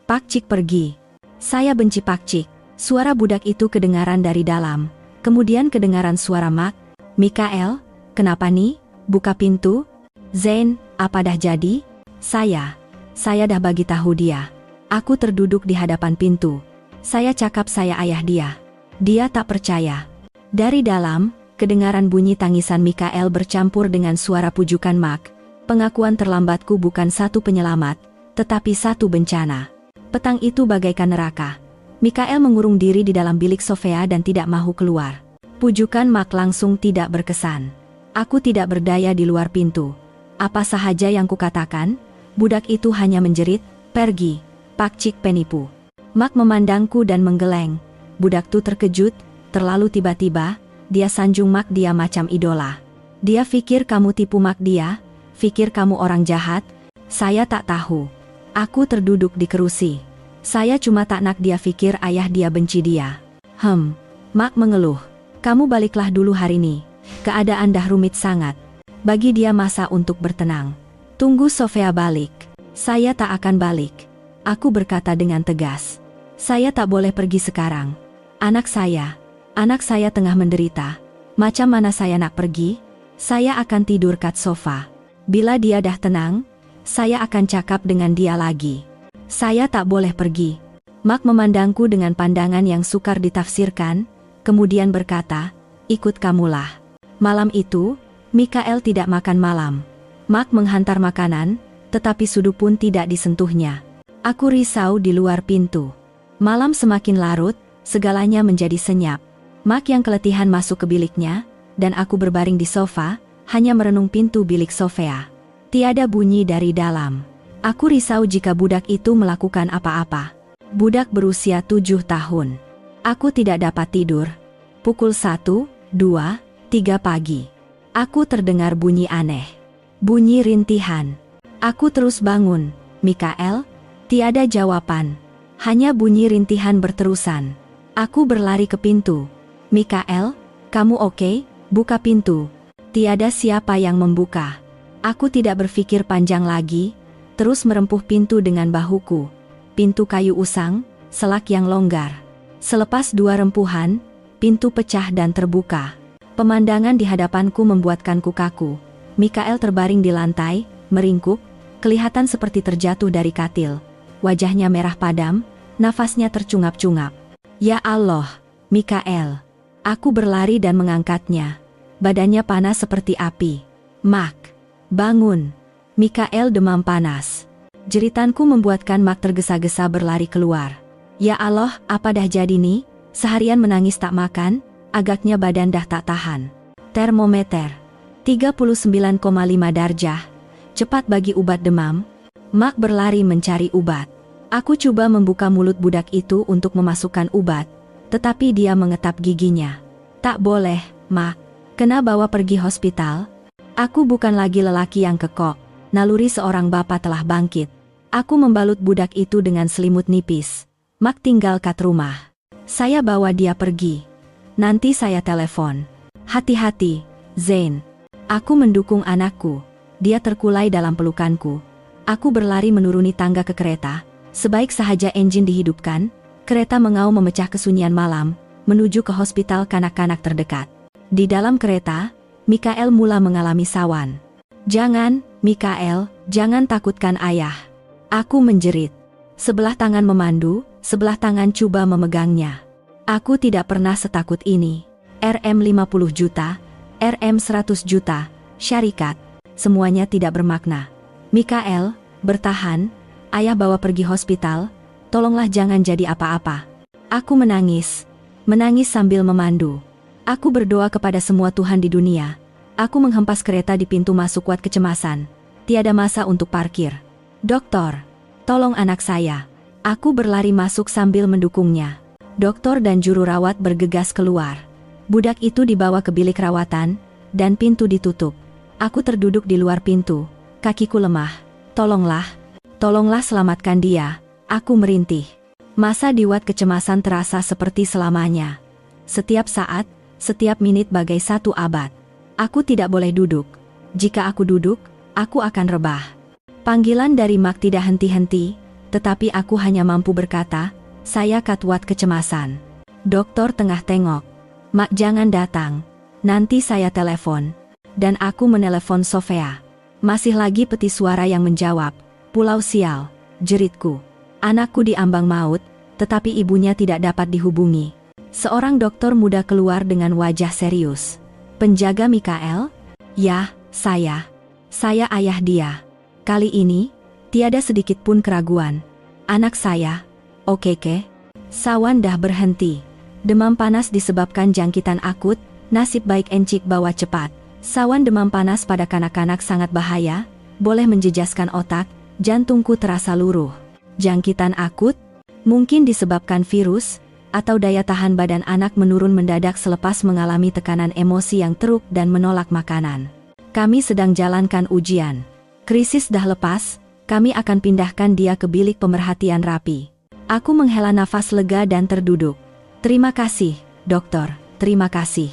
Pakcik pergi. Saya benci Pakcik. Suara budak itu kedengaran dari dalam. Kemudian kedengaran suara Mak. Mikael, kenapa nih? Buka pintu. Zain, apa dah jadi? Saya dah bagi tahu dia. Aku terduduk di hadapan pintu. Saya cakap saya ayah dia. Dia tak percaya. Dari dalam, kedengaran bunyi tangisan Mikael bercampur dengan suara pujukan Mak. Pengakuan terlambatku bukan satu penyelamat, tetapi satu bencana. Petang itu bagaikan neraka. Mikael mengurung diri di dalam bilik Sofia dan tidak mahu keluar. Pujukan Mak langsung tidak berkesan. Aku tidak berdaya di luar pintu. Apa sahaja yang kukatakan, budak itu hanya menjerit, pergi, Pakcik penipu. Mak memandangku dan menggeleng. Budak itu terkejut, terlalu tiba-tiba, dia sanjung Mak dia macam idola. Dia pikir kamu tipu Mak dia, pikir kamu orang jahat, saya tak tahu. Aku terduduk di kerusi. Saya cuma tak nak dia pikir ayah dia benci dia. Mak mengeluh. Kamu baliklah dulu hari ini. Keadaan dah rumit sangat. Bagi dia masa untuk bertenang. Tunggu Sofia balik. Saya tak akan balik. Aku berkata dengan tegas. Saya tak boleh pergi sekarang. Anak saya tengah menderita. Macam mana saya nak pergi? Saya akan tidur kat sofa. Bila dia dah tenang, saya akan cakap dengan dia lagi. Saya tak boleh pergi. Mak memandangku dengan pandangan yang sukar ditafsirkan, kemudian berkata, ikut kamulah. Malam itu, Mikael tidak makan malam. Mak menghantar makanan, tetapi sudu pun tidak disentuhnya. Aku risau di luar pintu. Malam semakin larut, segalanya menjadi senyap. Mak yang keletihan masuk ke biliknya, dan aku berbaring di sofa, hanya merenung pintu bilik Sofia. Tiada bunyi dari dalam. Aku risau jika budak itu melakukan apa-apa. Budak berusia 7 tahun. Aku tidak dapat tidur. Pukul 1, 2, 3 pagi. Aku terdengar bunyi aneh. Bunyi rintihan. Aku terus bangun. Mikael? Tiada jawaban. Hanya bunyi rintihan berterusan. Aku berlari ke pintu. Mikael, kamu oke? Buka pintu. Tiada siapa yang membuka. Aku tidak berpikir panjang lagi, terus merempuh pintu dengan bahuku. Pintu kayu usang, selak yang longgar. Selepas 2 rempuhan, pintu pecah dan terbuka. Pemandangan di hadapanku membuatkanku kaku. Mikael terbaring di lantai, meringkuk, kelihatan seperti terjatuh dari katil. Wajahnya merah padam, nafasnya tercungap-cungap. Ya Allah, Mikael. Aku berlari dan mengangkatnya. Badannya panas seperti api. Mak, bangun. Mikael demam panas. Jeritanku membuatkan Mak tergesa-gesa berlari keluar. Ya Allah, apa dah jadi nih? Seharian menangis tak makan, agaknya badan dah tak tahan. Termometer 39,5 darjah. Cepat bagi ubat demam. Mak berlari mencari obat. Aku coba membuka mulut budak itu untuk memasukkan obat, tetapi dia mengetap giginya. Tak boleh, Mak. Kena bawa pergi hospital. Aku bukan lagi lelaki yang kekok. Naluri seorang bapak telah bangkit. Aku membalut budak itu dengan selimut nipis. Mak tinggal kat rumah. Saya bawa dia pergi. Nanti saya telepon. Hati-hati, Zain. Aku mendukung anakku. Dia terkulai dalam pelukanku. Aku berlari menuruni tangga ke kereta. Sebaik sahaja engine dihidupkan, kereta mengaum memecah kesunyian malam, menuju ke hospital kanak-kanak terdekat. Di dalam kereta, Mikael mula mengalami sawan. Jangan, Mikael, jangan takutkan ayah. Aku menjerit. Sebelah tangan memandu, sebelah tangan coba memegangnya. Aku tidak pernah setakut ini. RM 50 juta, RM 100 juta, syarikat, semuanya tidak bermakna. Mikael, bertahan. Ayah bawa pergi hospital, tolonglah jangan jadi apa-apa. Aku menangis sambil memandu. Aku berdoa kepada semua Tuhan di dunia. Aku menghempas kereta di pintu masuk kuat kecemasan. Tiada masa untuk parkir. Dokter, tolong anak saya. Aku berlari masuk sambil mendukungnya. Dokter dan juru rawat bergegas keluar. Budak itu dibawa ke bilik rawatan, dan pintu ditutup. Aku terduduk di luar pintu, kakiku lemah. Tolonglah selamatkan dia, aku merintih. Masa diwat kecemasan terasa seperti selamanya. Setiap saat, setiap menit bagai satu abad. Aku tidak boleh duduk. Jika aku duduk, aku akan rebah. Panggilan dari Mak tidak henti-henti, tetapi aku hanya mampu berkata, saya katwat kecemasan. Dokter tengah tengok. Mak jangan datang. Nanti saya telepon. Dan aku menelepon Sofia. Masih lagi peti suara yang menjawab. Pulau sial, jeritku. Anakku diambang maut, tetapi ibunya tidak dapat dihubungi. Seorang dokter muda keluar dengan wajah serius. Penjaga Mikael? Ya, saya. Saya ayah dia. Kali ini, tiada sedikit pun keraguan. Anak saya, Okeke. Sawan dah berhenti. Demam panas disebabkan jangkitan akut, nasib baik encik bawa cepat. Sawan demam panas pada kanak-kanak sangat bahaya, boleh menjejaskan otak. Jantungku terasa luruh. Jangkitan akut? Mungkin disebabkan virus, atau daya tahan badan anak menurun mendadak selepas mengalami tekanan emosi yang teruk dan menolak makanan. Kami sedang jalankan ujian. Krisis dah lepas, kami akan pindahkan dia ke bilik pemerhatian rapi. Aku menghela nafas lega dan terduduk. Terima kasih, dokter, terima kasih.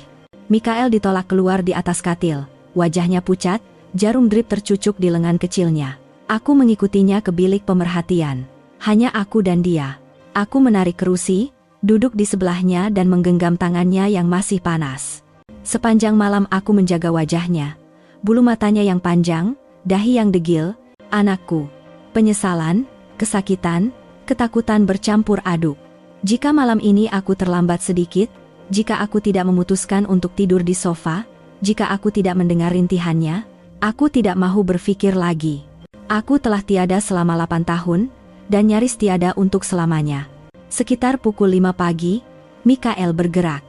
Mikael ditolak keluar di atas katil. Wajahnya pucat, jarum drip tercucuk di lengan kecilnya. Aku mengikutinya ke bilik pemerhatian. Hanya aku dan dia. Aku menarik kerusi, duduk di sebelahnya dan menggenggam tangannya yang masih panas. Sepanjang malam aku menjaga wajahnya. Bulu matanya yang panjang, dahi yang degil, anakku. Penyesalan, kesakitan, ketakutan bercampur aduk. Jika malam ini aku terlambat sedikit, jika aku tidak memutuskan untuk tidur di sofa, jika aku tidak mendengar rintihannya, aku tidak mahu berpikir lagi. Aku telah tiada selama 8 tahun, dan nyaris tiada untuk selamanya. Sekitar pukul 5 pagi, Mikael bergerak.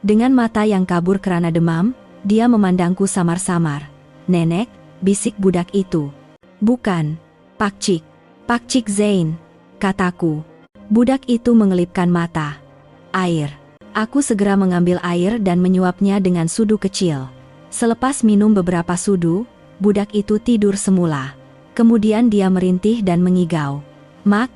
Dengan mata yang kabur karena demam, dia memandangku samar-samar. Nenek, bisik budak itu. Bukan, Pakcik Zain, kataku. Budak itu mengelipkan mata. Air. Aku segera mengambil air dan menyuapnya dengan sudu kecil. Selepas minum beberapa sudu, budak itu tidur semula. Kemudian dia merintih dan mengigau. Mak,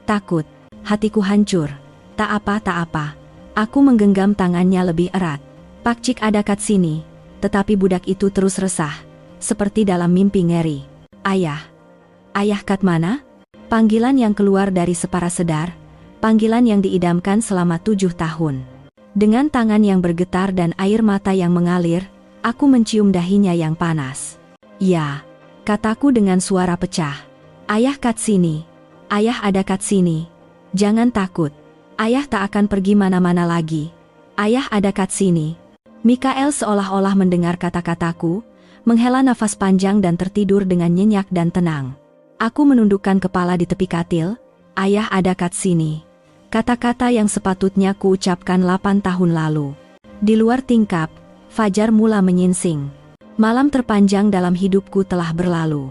takut. Hatiku hancur. Tak apa. Aku menggenggam tangannya lebih erat. Pakcik ada kat sini. Tetapi budak itu terus resah. Seperti dalam mimpi ngeri. Ayah kat mana? Panggilan yang keluar dari separa sedar. Panggilan yang diidamkan selama 7 tahun. Dengan tangan yang bergetar dan air mata yang mengalir, aku mencium dahinya yang panas. Ya. Kataku dengan suara pecah. Ayah kat sini. Ayah ada kat sini. Jangan takut. Ayah tak akan pergi mana-mana lagi. Ayah ada kat sini. Mikael seolah-olah mendengar kata-kataku, menghela nafas panjang dan tertidur dengan nyenyak dan tenang. Aku menundukkan kepala di tepi katil. Ayah ada kat sini. Kata-kata yang sepatutnya kuucapkan 8 tahun lalu. Di luar tingkap, fajar mula menyingsing. Malam terpanjang dalam hidupku telah berlalu.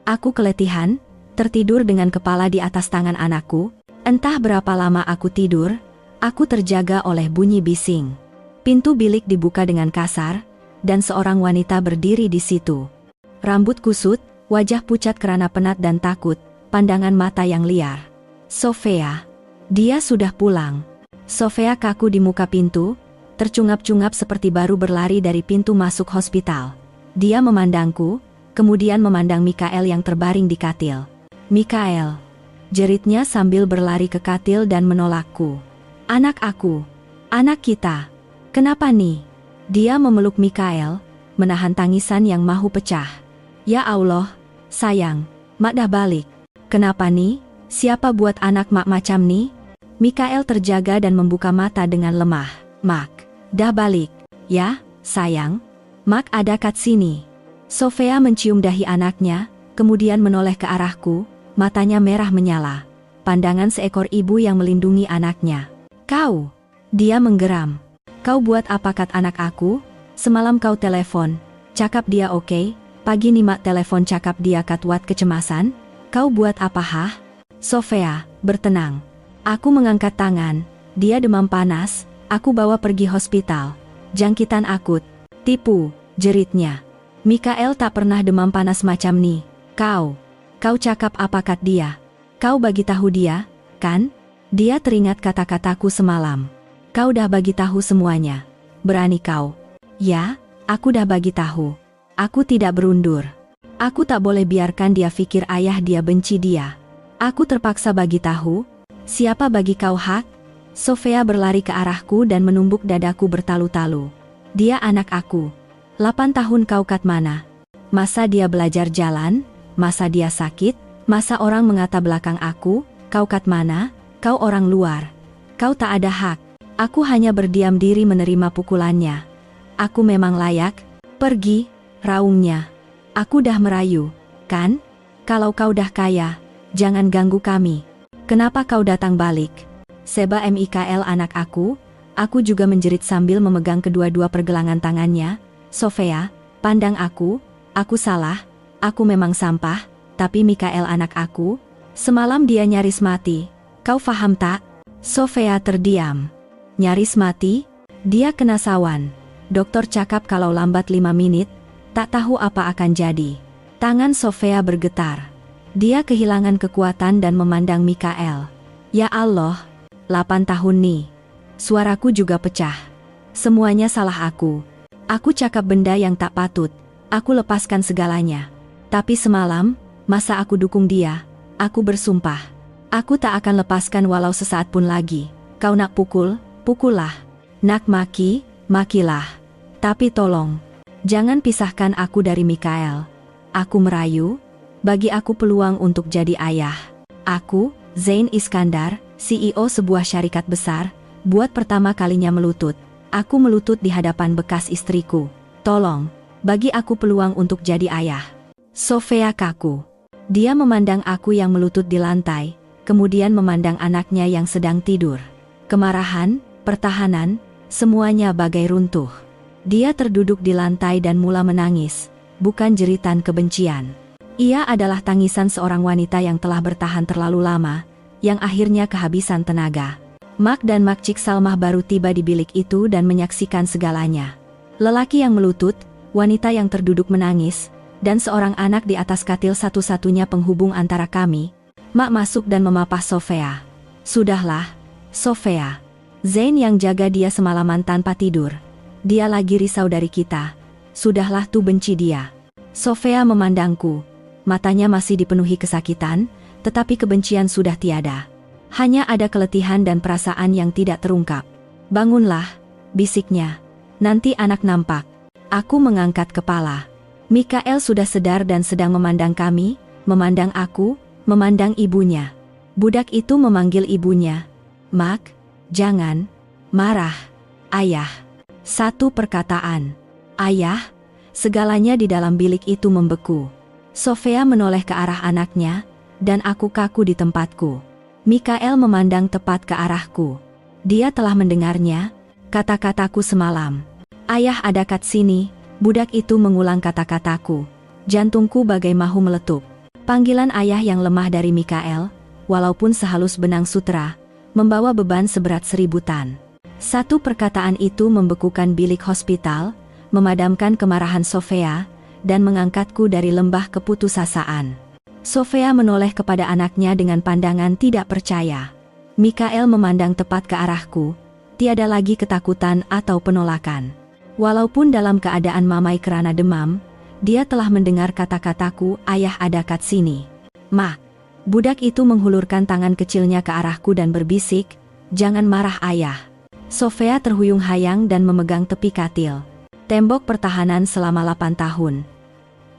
Aku keletihan, tertidur dengan kepala di atas tangan anakku. Entah berapa lama aku tidur, aku terjaga oleh bunyi bising. Pintu bilik dibuka dengan kasar, dan seorang wanita berdiri di situ. Rambut kusut, wajah pucat karena penat dan takut, pandangan mata yang liar. Sofia. Dia sudah pulang. Sofia kaku di muka pintu, tercungap-cungap seperti baru berlari dari pintu masuk hospital. Dia memandangku, kemudian memandang Mikael yang terbaring di katil. Mikael, jeritnya sambil berlari ke katil dan menolakku. Anak aku, anak kita. Kenapa nih? Dia memeluk Mikael, menahan tangisan yang mahu pecah. Ya Allah, sayang, mak dah balik. Kenapa nih? Siapa buat anak mak macam nih? Mikael terjaga dan membuka mata dengan lemah. Mak, dah balik. Ya, sayang. Mak ada kat sini. Sofia mencium dahi anaknya, kemudian menoleh ke arahku, matanya merah menyala. Pandangan seekor ibu yang melindungi anaknya. Kau, dia menggeram. Kau buat apa kat anak aku? Semalam kau telepon, cakap dia oke, pagi nih mak telepon cakap dia kat wat kecemasan. Kau buat apa hah? Sofia, bertenang. Aku mengangkat tangan, dia demam panas, aku bawa pergi hospital. Jangkitan akut. Tipu, jeritnya. Mikael tak pernah demam panas macam nih. Kau cakap apa kat dia? Kau bagi tahu dia, kan? Dia teringat kata-kataku semalam. Kau dah bagi tahu semuanya. Berani kau? Ya, aku dah bagi tahu. Aku tidak berundur. Aku tak boleh biarkan dia pikir ayah dia benci dia. Aku terpaksa bagi tahu. Siapa bagi kau hak? Sofia berlari ke arahku dan menumbuk dadaku bertalu-talu. Dia anak aku. 8 tahun kau kat mana? Masa dia belajar jalan? Masa dia sakit? Masa orang mengata belakang aku? Kau kat mana? Kau orang luar. Kau tak ada hak. Aku hanya berdiam diri menerima pukulannya. Aku memang layak. Pergi, raungnya. Aku dah merayu, kan? Kalau kau dah kaya, jangan ganggu kami. Kenapa kau datang balik? Seba Mikael anak aku juga menjerit sambil memegang kedua-dua pergelangan tangannya. Sofia, pandang aku salah, aku memang sampah, tapi Mikael anak aku, semalam dia nyaris mati. Kau faham tak? Sofia terdiam. Nyaris mati? Dia kena sawan. Dokter cakap kalau lambat 5 menit, tak tahu apa akan jadi. Tangan Sofia bergetar. Dia kehilangan kekuatan dan memandang Mikael. Ya Allah, 8 tahun nih. Suaraku juga pecah. Semuanya salah aku. Aku cakap benda yang tak patut. Aku lepaskan segalanya. Tapi semalam, masa aku dukung dia? Aku bersumpah. Aku tak akan lepaskan walau sesaat pun lagi. Kau nak pukul, pukullah. Nak maki, makilah. Tapi tolong, jangan pisahkan aku dari Mikael. Aku merayu, bagi aku peluang untuk jadi ayah. Aku, Zain Iskandar, CEO sebuah syarikat besar, buat pertama kalinya melutut. Aku melutut di hadapan bekas istriku. Tolong, bagi aku peluang untuk jadi ayah. Sofia kaku. Dia memandang aku yang melutut di lantai, kemudian memandang anaknya yang sedang tidur. Kemarahan, pertahanan, semuanya bagai runtuh. Dia terduduk di lantai dan mula menangis, bukan jeritan kebencian. Ia adalah tangisan seorang wanita yang telah bertahan terlalu lama, yang akhirnya kehabisan tenaga. Mak dan Mak Cik Salmah baru tiba di bilik itu dan menyaksikan segalanya. Lelaki yang melutut, wanita yang terduduk menangis, dan seorang anak di atas katil satu-satunya penghubung antara kami. Mak masuk dan memapah Sofia. Sudahlah, Sofia. Zain yang jaga dia semalaman tanpa tidur. Dia lagi risau dari kita. Sudahlah tuh benci dia. Sofia memandangku. Matanya masih dipenuhi kesakitan, tetapi kebencian sudah tiada. Hanya ada keletihan dan perasaan yang tidak terungkap. Bangunlah, bisiknya. Nanti anak nampak. Aku mengangkat kepala. Mikael sudah sedar dan sedang memandang kami, memandang aku, memandang ibunya. Budak itu memanggil ibunya. Mak, jangan marah. Ayah. Satu perkataan. Ayah, segalanya di dalam bilik itu membeku. Sofia menoleh ke arah anaknya, dan aku kaku di tempatku. Mikael memandang tepat ke arahku. Dia telah mendengarnya, kata-kataku semalam. Ayah ada kat sini, budak itu mengulang kata-kataku. Jantungku bagai mahu meletup. Panggilan ayah yang lemah dari Mikael, walaupun sehalus benang sutra, membawa beban seberat 1000 tan. Satu perkataan itu membekukan bilik hospital, memadamkan kemarahan Sofia, dan mengangkatku dari lembah keputusasaan. Sofia menoleh kepada anaknya dengan pandangan tidak percaya. Mikael memandang tepat ke arahku, tiada lagi ketakutan atau penolakan. Walaupun dalam keadaan mamai kerana demam, dia telah mendengar kata-kataku, "Ayah ada kat sini." "Ma." Budak itu menghulurkan tangan kecilnya ke arahku dan berbisik, "Jangan marah ayah." Sofia terhuyung hayang dan memegang tepi katil. Tembok pertahanan selama 8 tahun.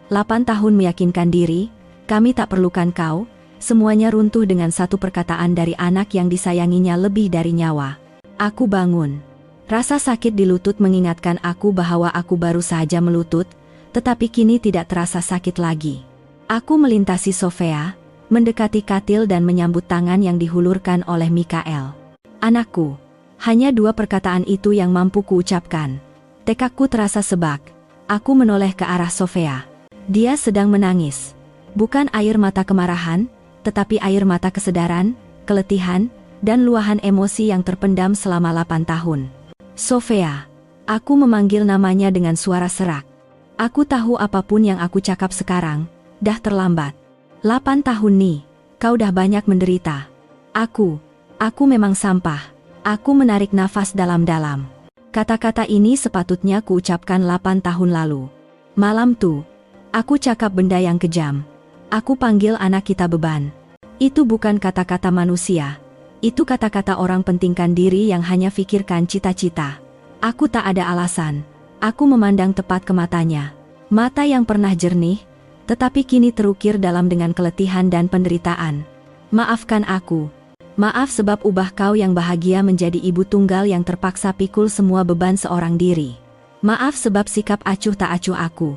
8 tahun meyakinkan diri, kami tak perlukan kau, semuanya runtuh dengan satu perkataan dari anak yang disayanginya lebih dari nyawa. Aku bangun. Rasa sakit di lutut mengingatkan aku bahwa aku baru saja melutut, tetapi kini tidak terasa sakit lagi. Aku melintasi Sofia, mendekati katil dan menyambut tangan yang dihulurkan oleh Mikael. "Anakku." Hanya 2 perkataan itu yang mampu kuucapkan. Tekadku terasa sebak. Aku menoleh ke arah Sofia. Dia sedang menangis. Bukan air mata kemarahan, tetapi air mata kesedaran, keletihan, dan luahan emosi yang terpendam selama 8 tahun. "Sofia." Aku memanggil namanya dengan suara serak. Aku tahu apapun yang aku cakap sekarang, dah terlambat. 8 tahun nih, kau dah banyak menderita. Aku memang sampah. Aku menarik nafas dalam-dalam. Kata-kata ini sepatutnya kuucapkan 8 tahun lalu. Malam tuh, aku cakap benda yang kejam. Aku panggil anak kita beban. Itu bukan kata-kata manusia. Itu kata-kata orang pentingkan diri yang hanya fikirkan cita-cita. Aku tak ada alasan. Aku memandang tepat ke matanya. Mata yang pernah jernih, tetapi kini terukir dalam dengan keletihan dan penderitaan. "Maafkan aku. Maaf sebab ubah kau yang bahagia menjadi ibu tunggal yang terpaksa pikul semua beban seorang diri. Maaf sebab sikap acuh tak acuh aku.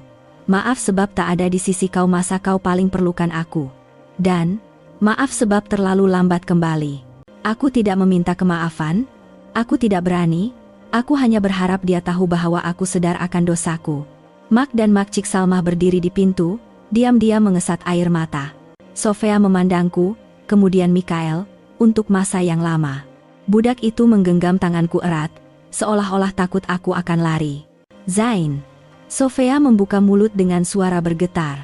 Maaf sebab tak ada di sisi kau masa kau paling perlukan aku. Dan maaf sebab terlalu lambat kembali. Aku tidak meminta kemaafan. Aku tidak berani. Aku hanya berharap dia tahu bahwa aku sedar akan dosaku." Mak dan Makcik Salmah berdiri di pintu, diam-diam mengesat air mata. Sofia memandangku, kemudian Mikael, untuk masa yang lama. Budak itu menggenggam tanganku erat, seolah-olah takut aku akan lari. "Zain." Sofia membuka mulut dengan suara bergetar.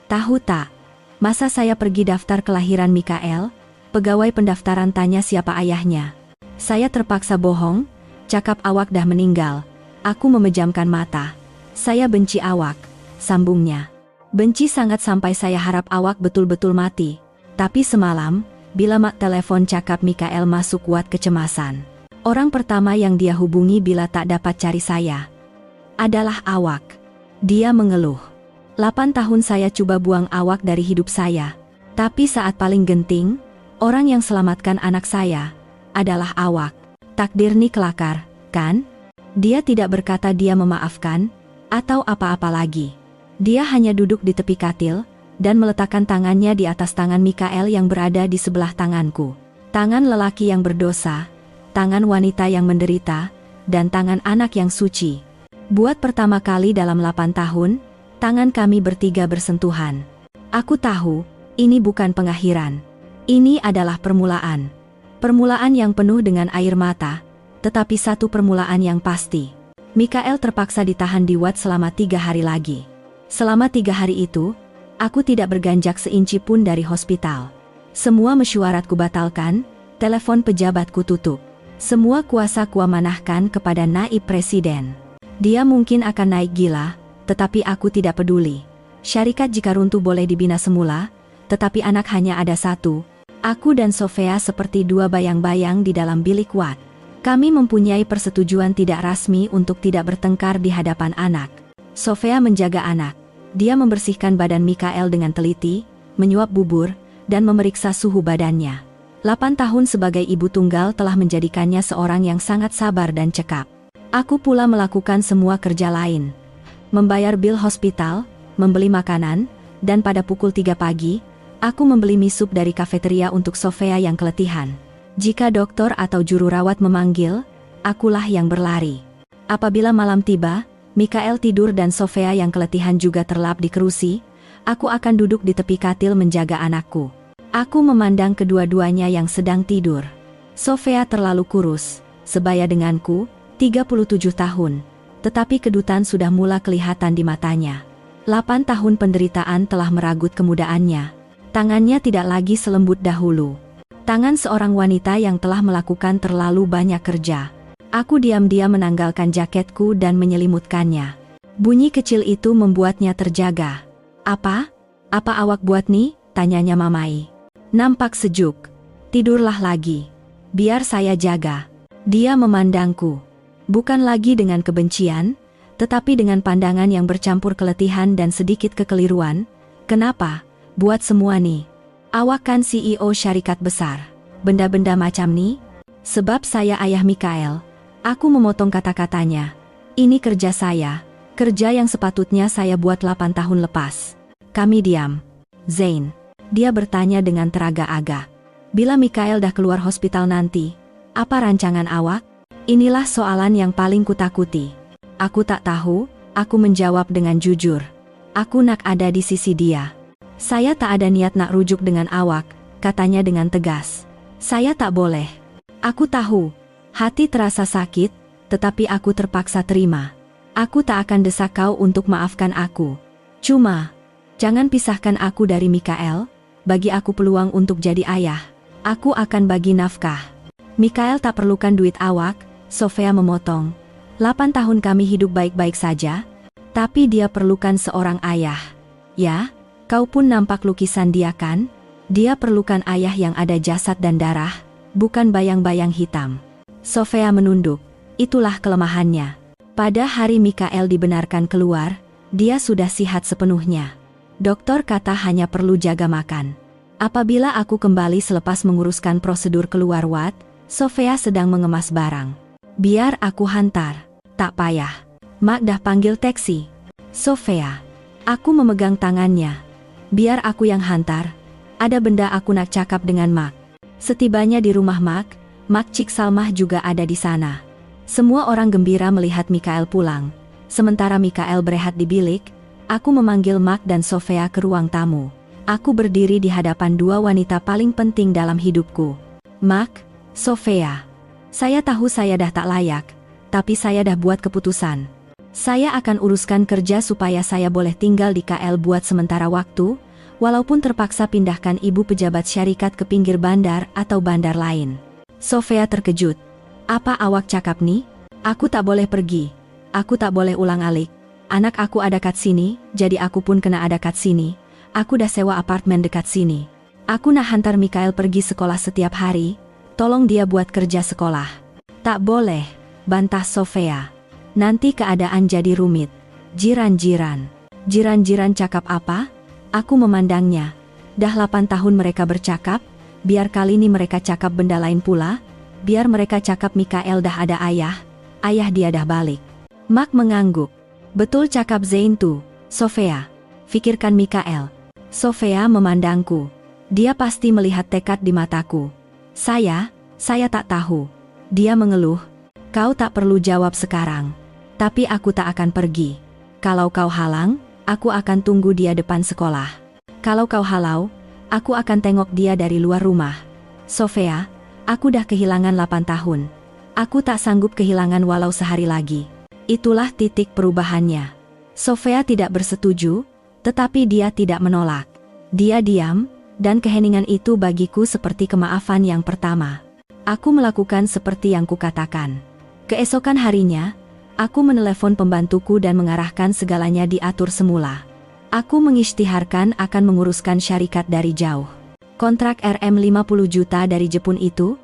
"Tahu tak? Masa saya pergi daftar kelahiran Mikael, pegawai pendaftaran tanya siapa ayahnya. Saya terpaksa bohong, cakap awak dah meninggal." Aku memejamkan mata. "Saya benci awak," sambungnya. "Benci sangat sampai saya harap awak betul-betul mati. Tapi semalam, bila mak telepon cakap Mikael masuk kuat kecemasan. Orang pertama yang dia hubungi bila tak dapat cari saya adalah awak." Dia mengeluh. 8 tahun saya coba buang awak dari hidup saya. Tapi saat paling genting, orang yang selamatkan anak saya adalah awak. Takdir ni kelakar, kan? Dia tidak berkata dia memaafkan, atau apa-apa lagi. Dia hanya duduk di tepi katil, dan meletakkan tangannya di atas tangan Mikael yang berada di sebelah tanganku. Tangan lelaki yang berdosa, tangan wanita yang menderita, dan tangan anak yang suci. Buat pertama kali dalam 8 tahun, tangan kami bertiga bersentuhan. Aku tahu, ini bukan pengakhiran. Ini adalah permulaan. Permulaan yang penuh dengan air mata, tetapi satu permulaan yang pasti. Mikael terpaksa ditahan di Wat selama 3 hari lagi. Selama 3 hari itu, aku tidak berganjak seinci pun dari hospital. Semua mesyuaratku batalkan, telepon pejabatku tutup. Semua kuasa kuamanahkan kepada naib presiden. Dia mungkin akan naik gila, tetapi aku tidak peduli. Syarikat jika runtuh boleh dibina semula, tetapi anak hanya ada satu. Aku dan Sofia seperti 2 bayang-bayang di dalam bilik Wat. Kami mempunyai persetujuan tidak rasmi untuk tidak bertengkar di hadapan anak. Sofia menjaga anak. Dia membersihkan badan Mikael dengan teliti, menyuap bubur, dan memeriksa suhu badannya. 8 tahun sebagai ibu tunggal telah menjadikannya seorang yang sangat sabar dan cekap. Aku pula melakukan semua kerja lain. Membayar bil hospital, membeli makanan, dan pada pukul 3 pagi, aku membeli mie sup dari kafeteria untuk Sofia yang keletihan. Jika dokter atau juru rawat memanggil, akulah yang berlari. Apabila malam tiba, Mikael tidur dan Sofia yang keletihan juga terlap di kerusi, Aku akan duduk di tepi katil menjaga anakku. Aku memandang kedua-duanya yang sedang tidur. Sofia terlalu kurus, sebaya denganku, 37 tahun. Tetapi kedutan sudah mulai kelihatan di matanya. 8 tahun penderitaan telah meragut kemudaannya. Tangannya tidak lagi selembut dahulu. Tangan seorang wanita yang telah melakukan terlalu banyak kerja. Aku diam-diam menanggalkan jaketku dan menyelimutkannya. Bunyi kecil itu membuatnya terjaga. Apa? Apa awak buat nih? Tanyanya Mamai. Nampak sejuk. Tidurlah lagi. Biar saya jaga. Dia memandangku. Bukan lagi dengan kebencian, tetapi dengan pandangan yang bercampur keletihan dan sedikit kekeliruan. Kenapa? Buat semua nih. Awak kan CEO syarikat besar. Benda-benda macam nih? Sebab saya ayah Mikael. Aku memotong kata-katanya. Ini kerja saya. Kerja yang sepatutnya saya buat 8 tahun lepas. Kami diam. Zane. Dia bertanya dengan teragak-agak. Bila Mikael dah keluar hospital nanti, apa rancangan awak? Inilah soalan yang paling kutakuti. Aku tak tahu, aku menjawab dengan jujur. Aku nak ada di sisi dia. Saya tak ada niat nak rujuk dengan awak, katanya dengan tegas. Saya tak boleh. Aku tahu. Hati terasa sakit, tetapi aku terpaksa terima. Aku tak akan desak kau untuk maafkan aku. Cuma, jangan pisahkan aku dari Mikael. Bagi aku peluang untuk jadi ayah. Aku akan bagi nafkah. Mikael tak perlukan duit awak, Sofia memotong. 8 tahun kami hidup baik-baik saja. Tapi dia perlukan seorang ayah. Ya, kau pun nampak lukisan dia kan? Dia perlukan ayah yang ada jasad dan darah, bukan bayang-bayang hitam. Sofia menunduk. Itulah kelemahannya. Pada hari Mikael dibenarkan keluar, dia sudah sihat sepenuhnya. Dokter kata hanya perlu jaga makan. Apabila aku kembali selepas menguruskan prosedur keluar wad, Sofia sedang mengemas barang. Biar aku hantar. Tak payah. Mak dah panggil taksi. Sofia. Aku memegang tangannya. Biar aku yang hantar. Ada benda aku nak cakap dengan Mak. Setibanya di rumah Mak Cik Salmah juga ada di sana. Semua orang gembira melihat Mikael pulang. Sementara Mikael berehat di bilik, aku memanggil Mak dan Sofia ke ruang tamu. Aku berdiri di hadapan dua wanita paling penting dalam hidupku. Mak, Sofia. Saya tahu saya dah tak layak, tapi saya dah buat keputusan. Saya akan uruskan kerja supaya saya boleh tinggal di KL buat sementara waktu, walaupun terpaksa pindahkan ibu pejabat syarikat ke pinggir bandar atau bandar lain. Sofia terkejut. Apa awak cakap nih? Aku tak boleh pergi. Aku tak boleh ulang-alik. Anak aku ada kat sini, jadi aku pun kena ada kat sini. Aku dah sewa apartemen dekat sini. Aku nak hantar Mikael pergi sekolah setiap hari. Tolong dia buat kerja sekolah. Tak boleh, bantah Sofia. Nanti keadaan jadi rumit. Jiran-jiran. Jiran-jiran cakap apa? Aku memandangnya. Dah 8 tahun mereka bercakap, biar kali ini mereka cakap benda lain pula. Biar mereka cakap Mikael dah ada ayah dia dah balik. Mak mengangguk. Betul cakap Zain tuh, Sofia. Fikirkan Mikael. Sofia memandangku. Dia pasti melihat tekad di mataku. Saya tak tahu. Dia mengeluh. Kau tak perlu jawab sekarang. Tapi aku tak akan pergi. Kalau kau halang, aku akan tunggu dia depan sekolah. Kalau kau halau, aku akan tengok dia dari luar rumah. Sofia, aku dah kehilangan 8 tahun. Aku tak sanggup kehilangan walau sehari lagi. Itulah titik perubahannya. Sofia tidak bersetuju, tetapi dia tidak menolak. Dia diam, dan keheningan itu bagiku seperti kemaafan yang pertama. Aku melakukan seperti yang kukatakan. Keesokan harinya, aku menelepon pembantuku dan mengarahkan segalanya diatur semula. Aku mengisytiharkan akan menguruskan syarikat dari jauh. Kontrak Rp 50 juta dari Jepun itu?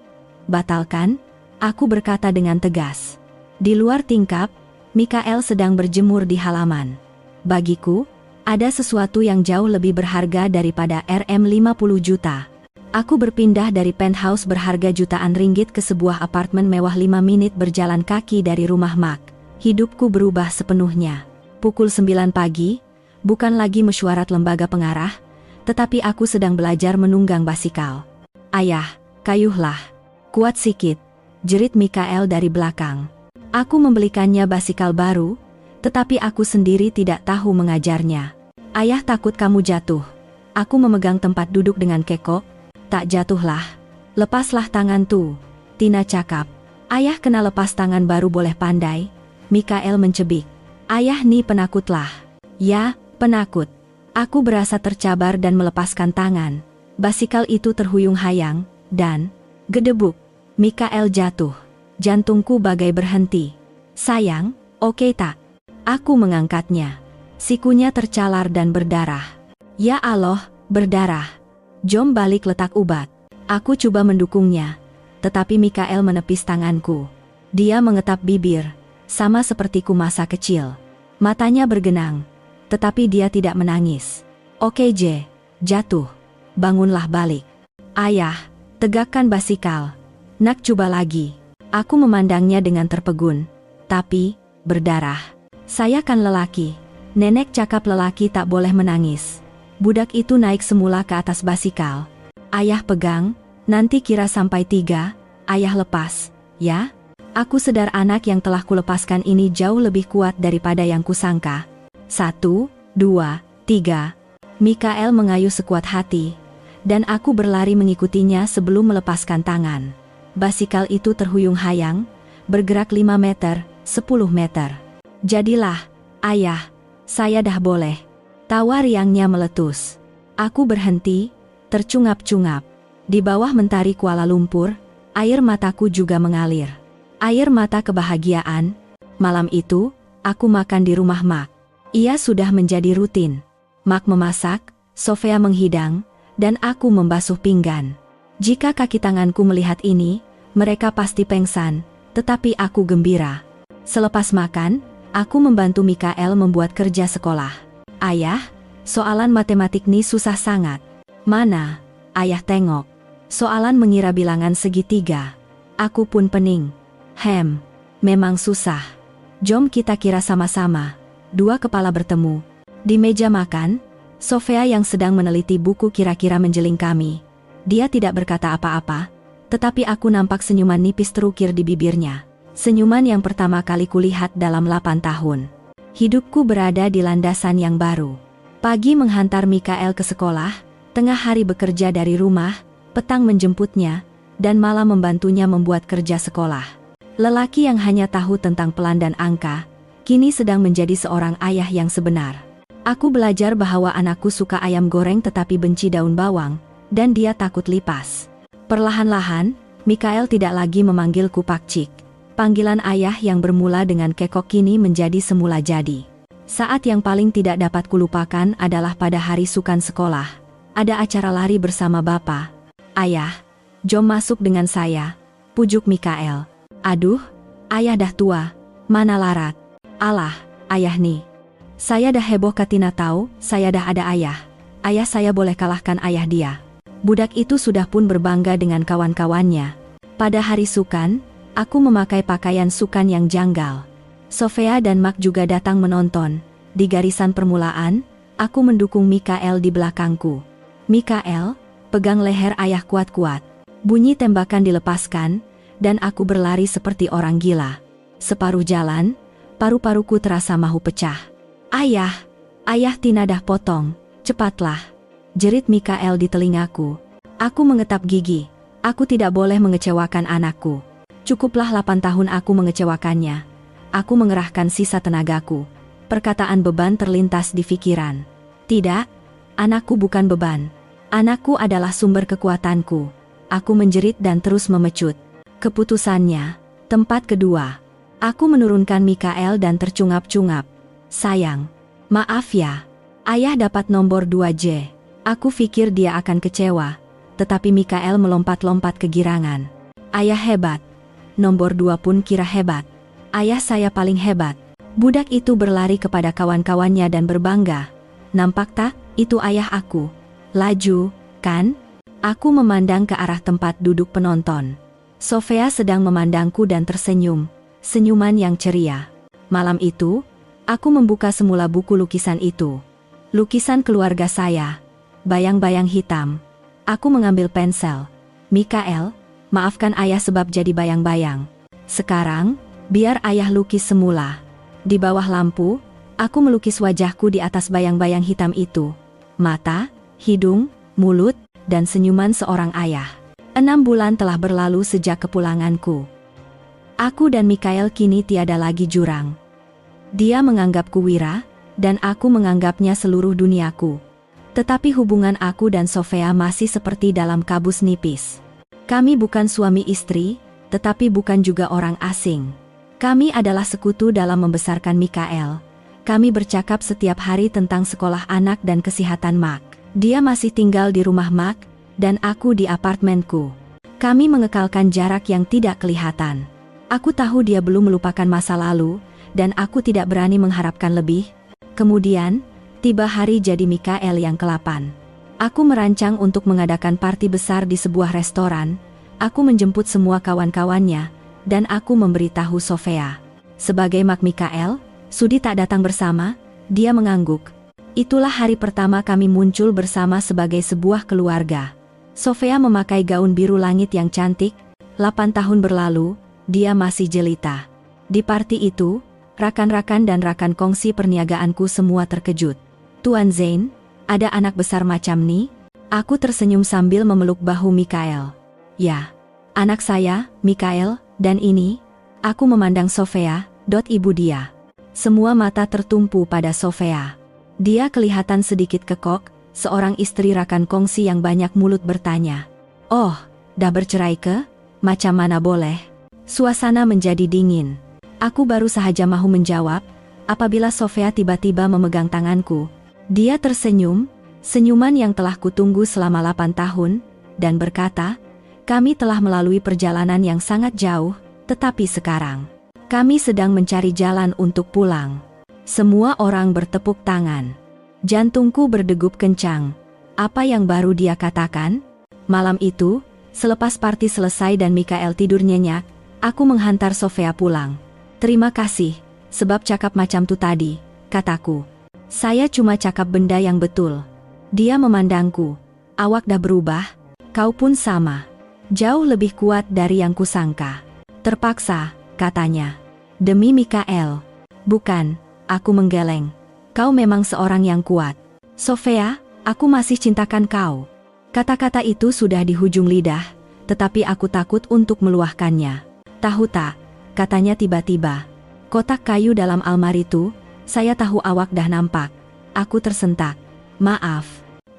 Batalkan, aku berkata dengan tegas. Di luar tingkap, Mikael sedang berjemur di halaman. Bagiku, ada sesuatu yang jauh lebih berharga daripada Rp 50 juta. Aku berpindah dari penthouse berharga jutaan ringgit ke sebuah apartemen mewah 5 menit berjalan kaki dari rumah Mak. Hidupku berubah sepenuhnya. Pukul 9 pagi, bukan lagi mesyuarat lembaga pengarah, tetapi aku sedang belajar menunggang basikal. Ayah, kayuhlah. Kuat sikit, jerit Mikael dari belakang. Aku membelikannya basikal baru, tetapi aku sendiri tidak tahu mengajarnya. Ayah takut kamu jatuh. Aku memegang tempat duduk dengan kekok. Tak jatuhlah. Lepaslah tangan tuh. Tina cakap. Ayah kena lepas tangan baru boleh pandai. Mikael mencebik. Ayah nih penakutlah. Ya, penakut. Aku berasa tercabar dan melepaskan tangan. Basikal itu terhuyung-hayang, dan gedebuk. Mikael jatuh. Jantungku bagai berhenti. Sayang, oke tak? Aku mengangkatnya. Sikunya tercalar dan berdarah. Ya Allah, berdarah. Jom balik letak ubat. Aku coba mendukungnya. Tetapi Mikael menepis tanganku. Dia mengetap bibir, sama sepertiku masa kecil. Matanya bergenang, tetapi dia tidak menangis. Oke J, jatuh. Bangunlah balik. Ayah, tegakkan basikal. Nak coba lagi. Aku memandangnya dengan terpegun. Tapi, berdarah. Saya kan lelaki. Nenek cakap lelaki tak boleh menangis. Budak itu naik semula ke atas basikal. Ayah pegang, nanti kira sampai 3, ayah lepas, ya? Aku sadar anak yang telah kulepaskan ini jauh lebih kuat daripada yang kusangka. 1, 2, 3. Mikael mengayuh sekuat hati, dan aku berlari mengikutinya sebelum melepaskan tangan. Basikal itu terhuyung-hayang, bergerak 5 meter, 10 meter. Jadilah, ayah, saya dah boleh. Tawa riangnya meletus. Aku berhenti, tercungap-cungap. Di bawah mentari Kuala Lumpur, air mataku juga mengalir. Air mata kebahagiaan. Malam itu, aku makan di rumah Mak. Ia sudah menjadi rutin. Mak memasak, Sofia menghidang, dan aku membasuh pinggan. Jika kaki tanganku melihat ini, mereka pasti pengsan, tetapi aku gembira. Selepas makan, aku membantu Mikael membuat kerja sekolah. Ayah, soalan matematik nih susah sangat. Mana? Ayah tengok. Soalan mengira bilangan segitiga. Aku pun pening. Memang susah. Jom kita kira sama-sama. 2 kepala bertemu. Di meja makan, Sofia yang sedang meneliti buku kira-kira menjeling kami. Dia tidak berkata apa-apa, tetapi aku nampak senyuman nipis terukir di bibirnya. Senyuman yang pertama kali kulihat dalam 8 tahun. Hidupku berada di landasan yang baru. Pagi menghantar Mikael ke sekolah, tengah hari bekerja dari rumah, petang menjemputnya, dan malam membantunya membuat kerja sekolah. Lelaki yang hanya tahu tentang pelan dan angka, kini sedang menjadi seorang ayah yang sebenar. Aku belajar bahwa anakku suka ayam goreng tetapi benci daun bawang, dan dia takut lipas. Perlahan-lahan, Mikael tidak lagi memanggilku Pakcik. Panggilan ayah yang bermula dengan kekok kini menjadi semula jadi. Saat yang paling tidak dapat kulupakan adalah pada hari sukan sekolah. Ada acara lari bersama Bapak. Ayah, jom masuk dengan saya, pujuk Mikael. Aduh, ayah dah tua, mana larat. Alah, ayah nih. Saya dah heboh katina tahu, saya dah ada ayah. Ayah saya boleh kalahkan ayah dia. Budak itu sudah pun berbangga dengan kawan-kawannya. Pada hari sukan, aku memakai pakaian sukan yang janggal. Sofia dan Mak juga datang menonton. Di garisan permulaan, aku mendukung Mikael di belakangku. Mikael, pegang leher ayah kuat-kuat. Bunyi tembakan dilepaskan, dan aku berlari seperti orang gila. Separuh jalan, paru-paruku terasa mahu pecah. Ayah, ayah Tina dah potong, cepatlah. Jerit Mikael di telingaku. Aku mengetap gigi. Aku tidak boleh mengecewakan anakku. Cukuplah 8 tahun aku mengecewakannya. Aku mengerahkan sisa tenagaku. Perkataan beban terlintas di pikiran. Tidak, anakku bukan beban. Anakku adalah sumber kekuatanku. Aku menjerit dan terus memecut. Keputusannya, tempat kedua. Aku menurunkan Mikael dan tercungap-cungap. Sayang, maaf ya. Ayah dapat nomor 2J. Aku pikir dia akan kecewa. Tetapi Mikael melompat-lompat kegirangan. Ayah hebat. Nomor 2 pun kira hebat. Ayah saya paling hebat. Budak itu berlari kepada kawan-kawannya dan berbangga. Nampak tak, itu ayah aku. Laju, kan? Aku memandang ke arah tempat duduk penonton. Sofia sedang memandangku dan tersenyum. Senyuman yang ceria. Malam itu, aku membuka semula buku lukisan itu. Lukisan keluarga saya. Bayang-bayang hitam. Aku mengambil pensel. Mikael, maafkan ayah sebab jadi bayang-bayang. Sekarang, biar ayah lukis semula. Di bawah lampu, Aku melukis wajahku di atas bayang-bayang hitam itu. Mata, hidung, mulut, dan senyuman seorang ayah. 6 bulan telah berlalu sejak kepulanganku. Aku dan Mikael kini tiada lagi jurang. Dia menganggapku Wira, dan aku menganggapnya seluruh duniaku. Tetapi hubungan aku dan Sofia masih seperti dalam kabus nipis. Kami bukan suami istri, tetapi bukan juga orang asing. Kami adalah sekutu dalam membesarkan Mikael. Kami bercakap setiap hari tentang sekolah anak dan kesehatan Mark. Dia masih tinggal di rumah Mark, dan aku di apartemenku. Kami mengekalkan jarak yang tidak kelihatan. Aku tahu dia belum melupakan masa lalu, dan aku tidak berani mengharapkan lebih. Kemudian, tiba hari jadi Mikael yang ke-8. Aku merancang untuk mengadakan parti besar di sebuah restoran. Aku menjemput semua kawan-kawannya, dan aku memberitahu Sofia. Sebagai Mark Mikael, sudi tak datang bersama, dia mengangguk. Itulah hari pertama kami muncul bersama sebagai sebuah keluarga. Sofia memakai gaun biru langit yang cantik. 8 tahun berlalu, dia masih jelita. Di parti itu, rakan-rakan dan rakan kongsi perniagaanku semua terkejut. Tuan Zane, ada anak besar macam ni? Aku tersenyum sambil memeluk bahu Mikael. Ya, anak saya, Mikael, dan ini, aku memandang Sofia, ibu dia. Semua mata tertumpu pada Sofia. Dia kelihatan sedikit kekok, seorang istri rakan kongsi yang banyak mulut bertanya. Oh, dah bercerai ke? Macam mana boleh? Suasana menjadi dingin. Aku baru sahaja mahu menjawab, apabila Sofia tiba-tiba memegang tanganku. Dia tersenyum, senyuman yang telah kutunggu selama 8 tahun, dan berkata, kami telah melalui perjalanan yang sangat jauh, tetapi sekarang, kami sedang mencari jalan untuk pulang. Semua orang bertepuk tangan. Jantungku berdegup kencang. Apa yang baru dia katakan? Malam itu, selepas parti selesai dan Mikael tidur nyenyak, aku menghantar Sofia pulang. Terima kasih, sebab cakap macam tu tadi, kataku. Saya cuma cakap benda yang betul. Dia memandangku. Awak dah berubah, kau pun sama. Jauh lebih kuat dari yang kusangka. Terpaksa, katanya. Demi Mikael. Bukan, aku menggeleng. Kau memang seorang yang kuat. Sofia, aku masih cintakan kau. Kata-kata itu sudah di hujung lidah, tetapi aku takut untuk meluahkannya. Tahu tak, katanya tiba-tiba. Kotak kayu dalam almari itu, saya tahu awak dah nampak. Aku tersentak. Maaf.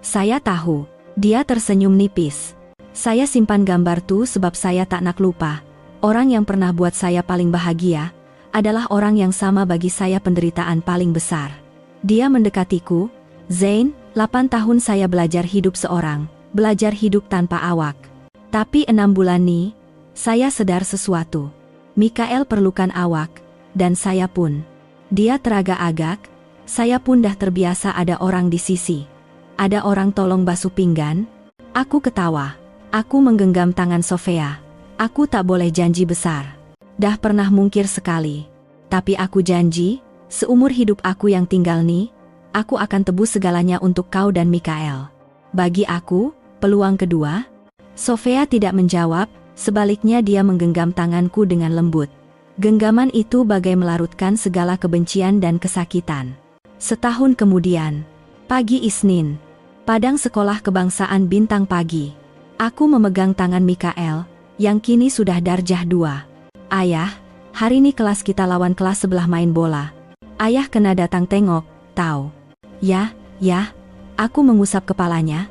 Saya tahu. Dia tersenyum nipis. Saya simpan gambar tu sebab saya tak nak lupa. Orang yang pernah buat saya paling bahagia, adalah orang yang sama bagi saya penderitaan paling besar. Dia mendekatiku. Zane, 8 tahun saya belajar hidup seorang, belajar hidup tanpa awak. Tapi 6 bulan ni, saya sedar sesuatu. Mikael perlukan awak, dan saya pun. Dia teragak-agak, saya pun dah terbiasa ada orang di sisi. Ada orang tolong basuh pinggan. Aku ketawa. Aku menggenggam tangan Sofia. Aku tak boleh janji besar. Dah pernah mungkir sekali. Tapi aku janji, seumur hidup aku yang tinggal ni, aku akan tebus segalanya untuk kau dan Mikael. Bagi aku, peluang kedua. Sofia tidak menjawab, sebaliknya dia menggenggam tanganku dengan lembut. Genggaman itu bagai melarutkan segala kebencian dan kesakitan. Setahun kemudian, pagi Isnin, padang sekolah kebangsaan Bintang Pagi. Aku memegang tangan Mikael, yang kini sudah darjah 2. Ayah, hari ini kelas kita lawan kelas sebelah main bola. Ayah kena datang tengok, tahu. Ya, aku mengusap kepalanya.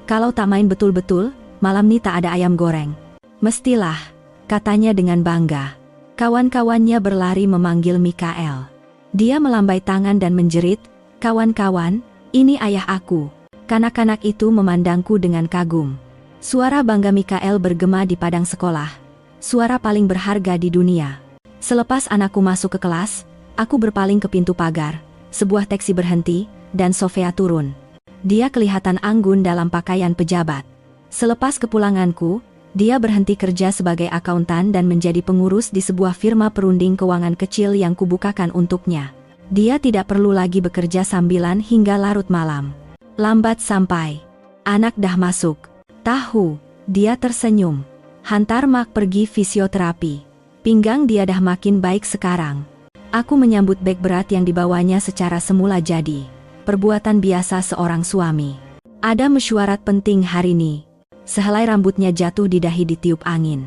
Kalau tak main betul-betul, malam ni tak ada ayam goreng. Mestilah, katanya dengan bangga. Kawan-kawannya berlari memanggil Mikael. Dia melambai tangan dan menjerit, kawan-kawan, ini ayah aku. Kanak-kanak itu memandangku dengan kagum. Suara bangga Mikael bergema di padang sekolah. Suara paling berharga di dunia. Selepas anakku masuk ke kelas, aku berpaling ke pintu pagar. Sebuah teksi berhenti, dan Sofia turun. Dia kelihatan anggun dalam pakaian pejabat. Selepas kepulanganku, dia berhenti kerja sebagai akuntan dan menjadi pengurus di sebuah firma perunding keuangan kecil yang kubukakan untuknya. Dia tidak perlu lagi bekerja sambilan hingga larut malam. Lambat sampai. Anak dah masuk. Tahu, dia tersenyum. Hantar Mark pergi fisioterapi. Pinggang dia dah makin baik sekarang. Aku menyambut beg berat yang dibawanya secara semula jadi perbuatan biasa seorang suami. Ada mesyuarat penting hari ini. Sehelai rambutnya jatuh di dahi ditiup angin.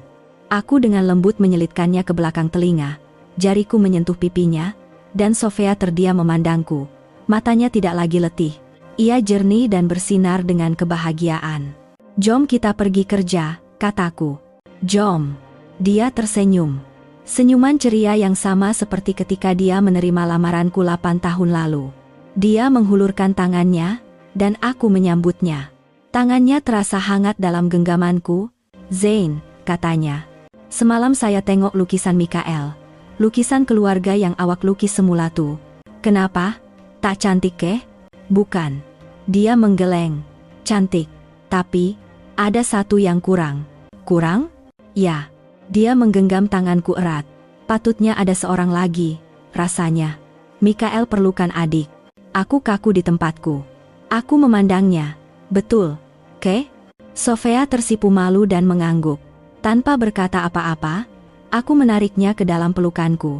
Aku dengan lembut menyelitkannya ke belakang telinga. Jariku menyentuh pipinya, dan Sofia terdiam memandangku. Matanya tidak lagi letih. Ia jernih dan bersinar dengan kebahagiaan. "Jom kita pergi kerja," kataku. "Jom." Dia tersenyum. Senyuman ceria yang sama seperti ketika dia menerima lamaranku 8 tahun lalu. Dia menghulurkan tangannya, dan aku menyambutnya. Tangannya terasa hangat dalam genggamanku. "Zain," katanya. "Semalam saya tengok lukisan Mikael. Lukisan keluarga yang awak lukis semula tuh. Kenapa? Tak cantik keh?" "Bukan." Dia menggeleng. "Cantik. Tapi, ada satu yang kurang." "Kurang?" "Ya." Dia menggenggam tanganku erat. "Patutnya ada seorang lagi, rasanya. Mikael perlukan adik." Aku kaku di tempatku. Aku memandangnya. "Betul, Keh?" Sofia tersipu malu dan mengangguk. Tanpa berkata apa-apa, aku menariknya ke dalam pelukanku.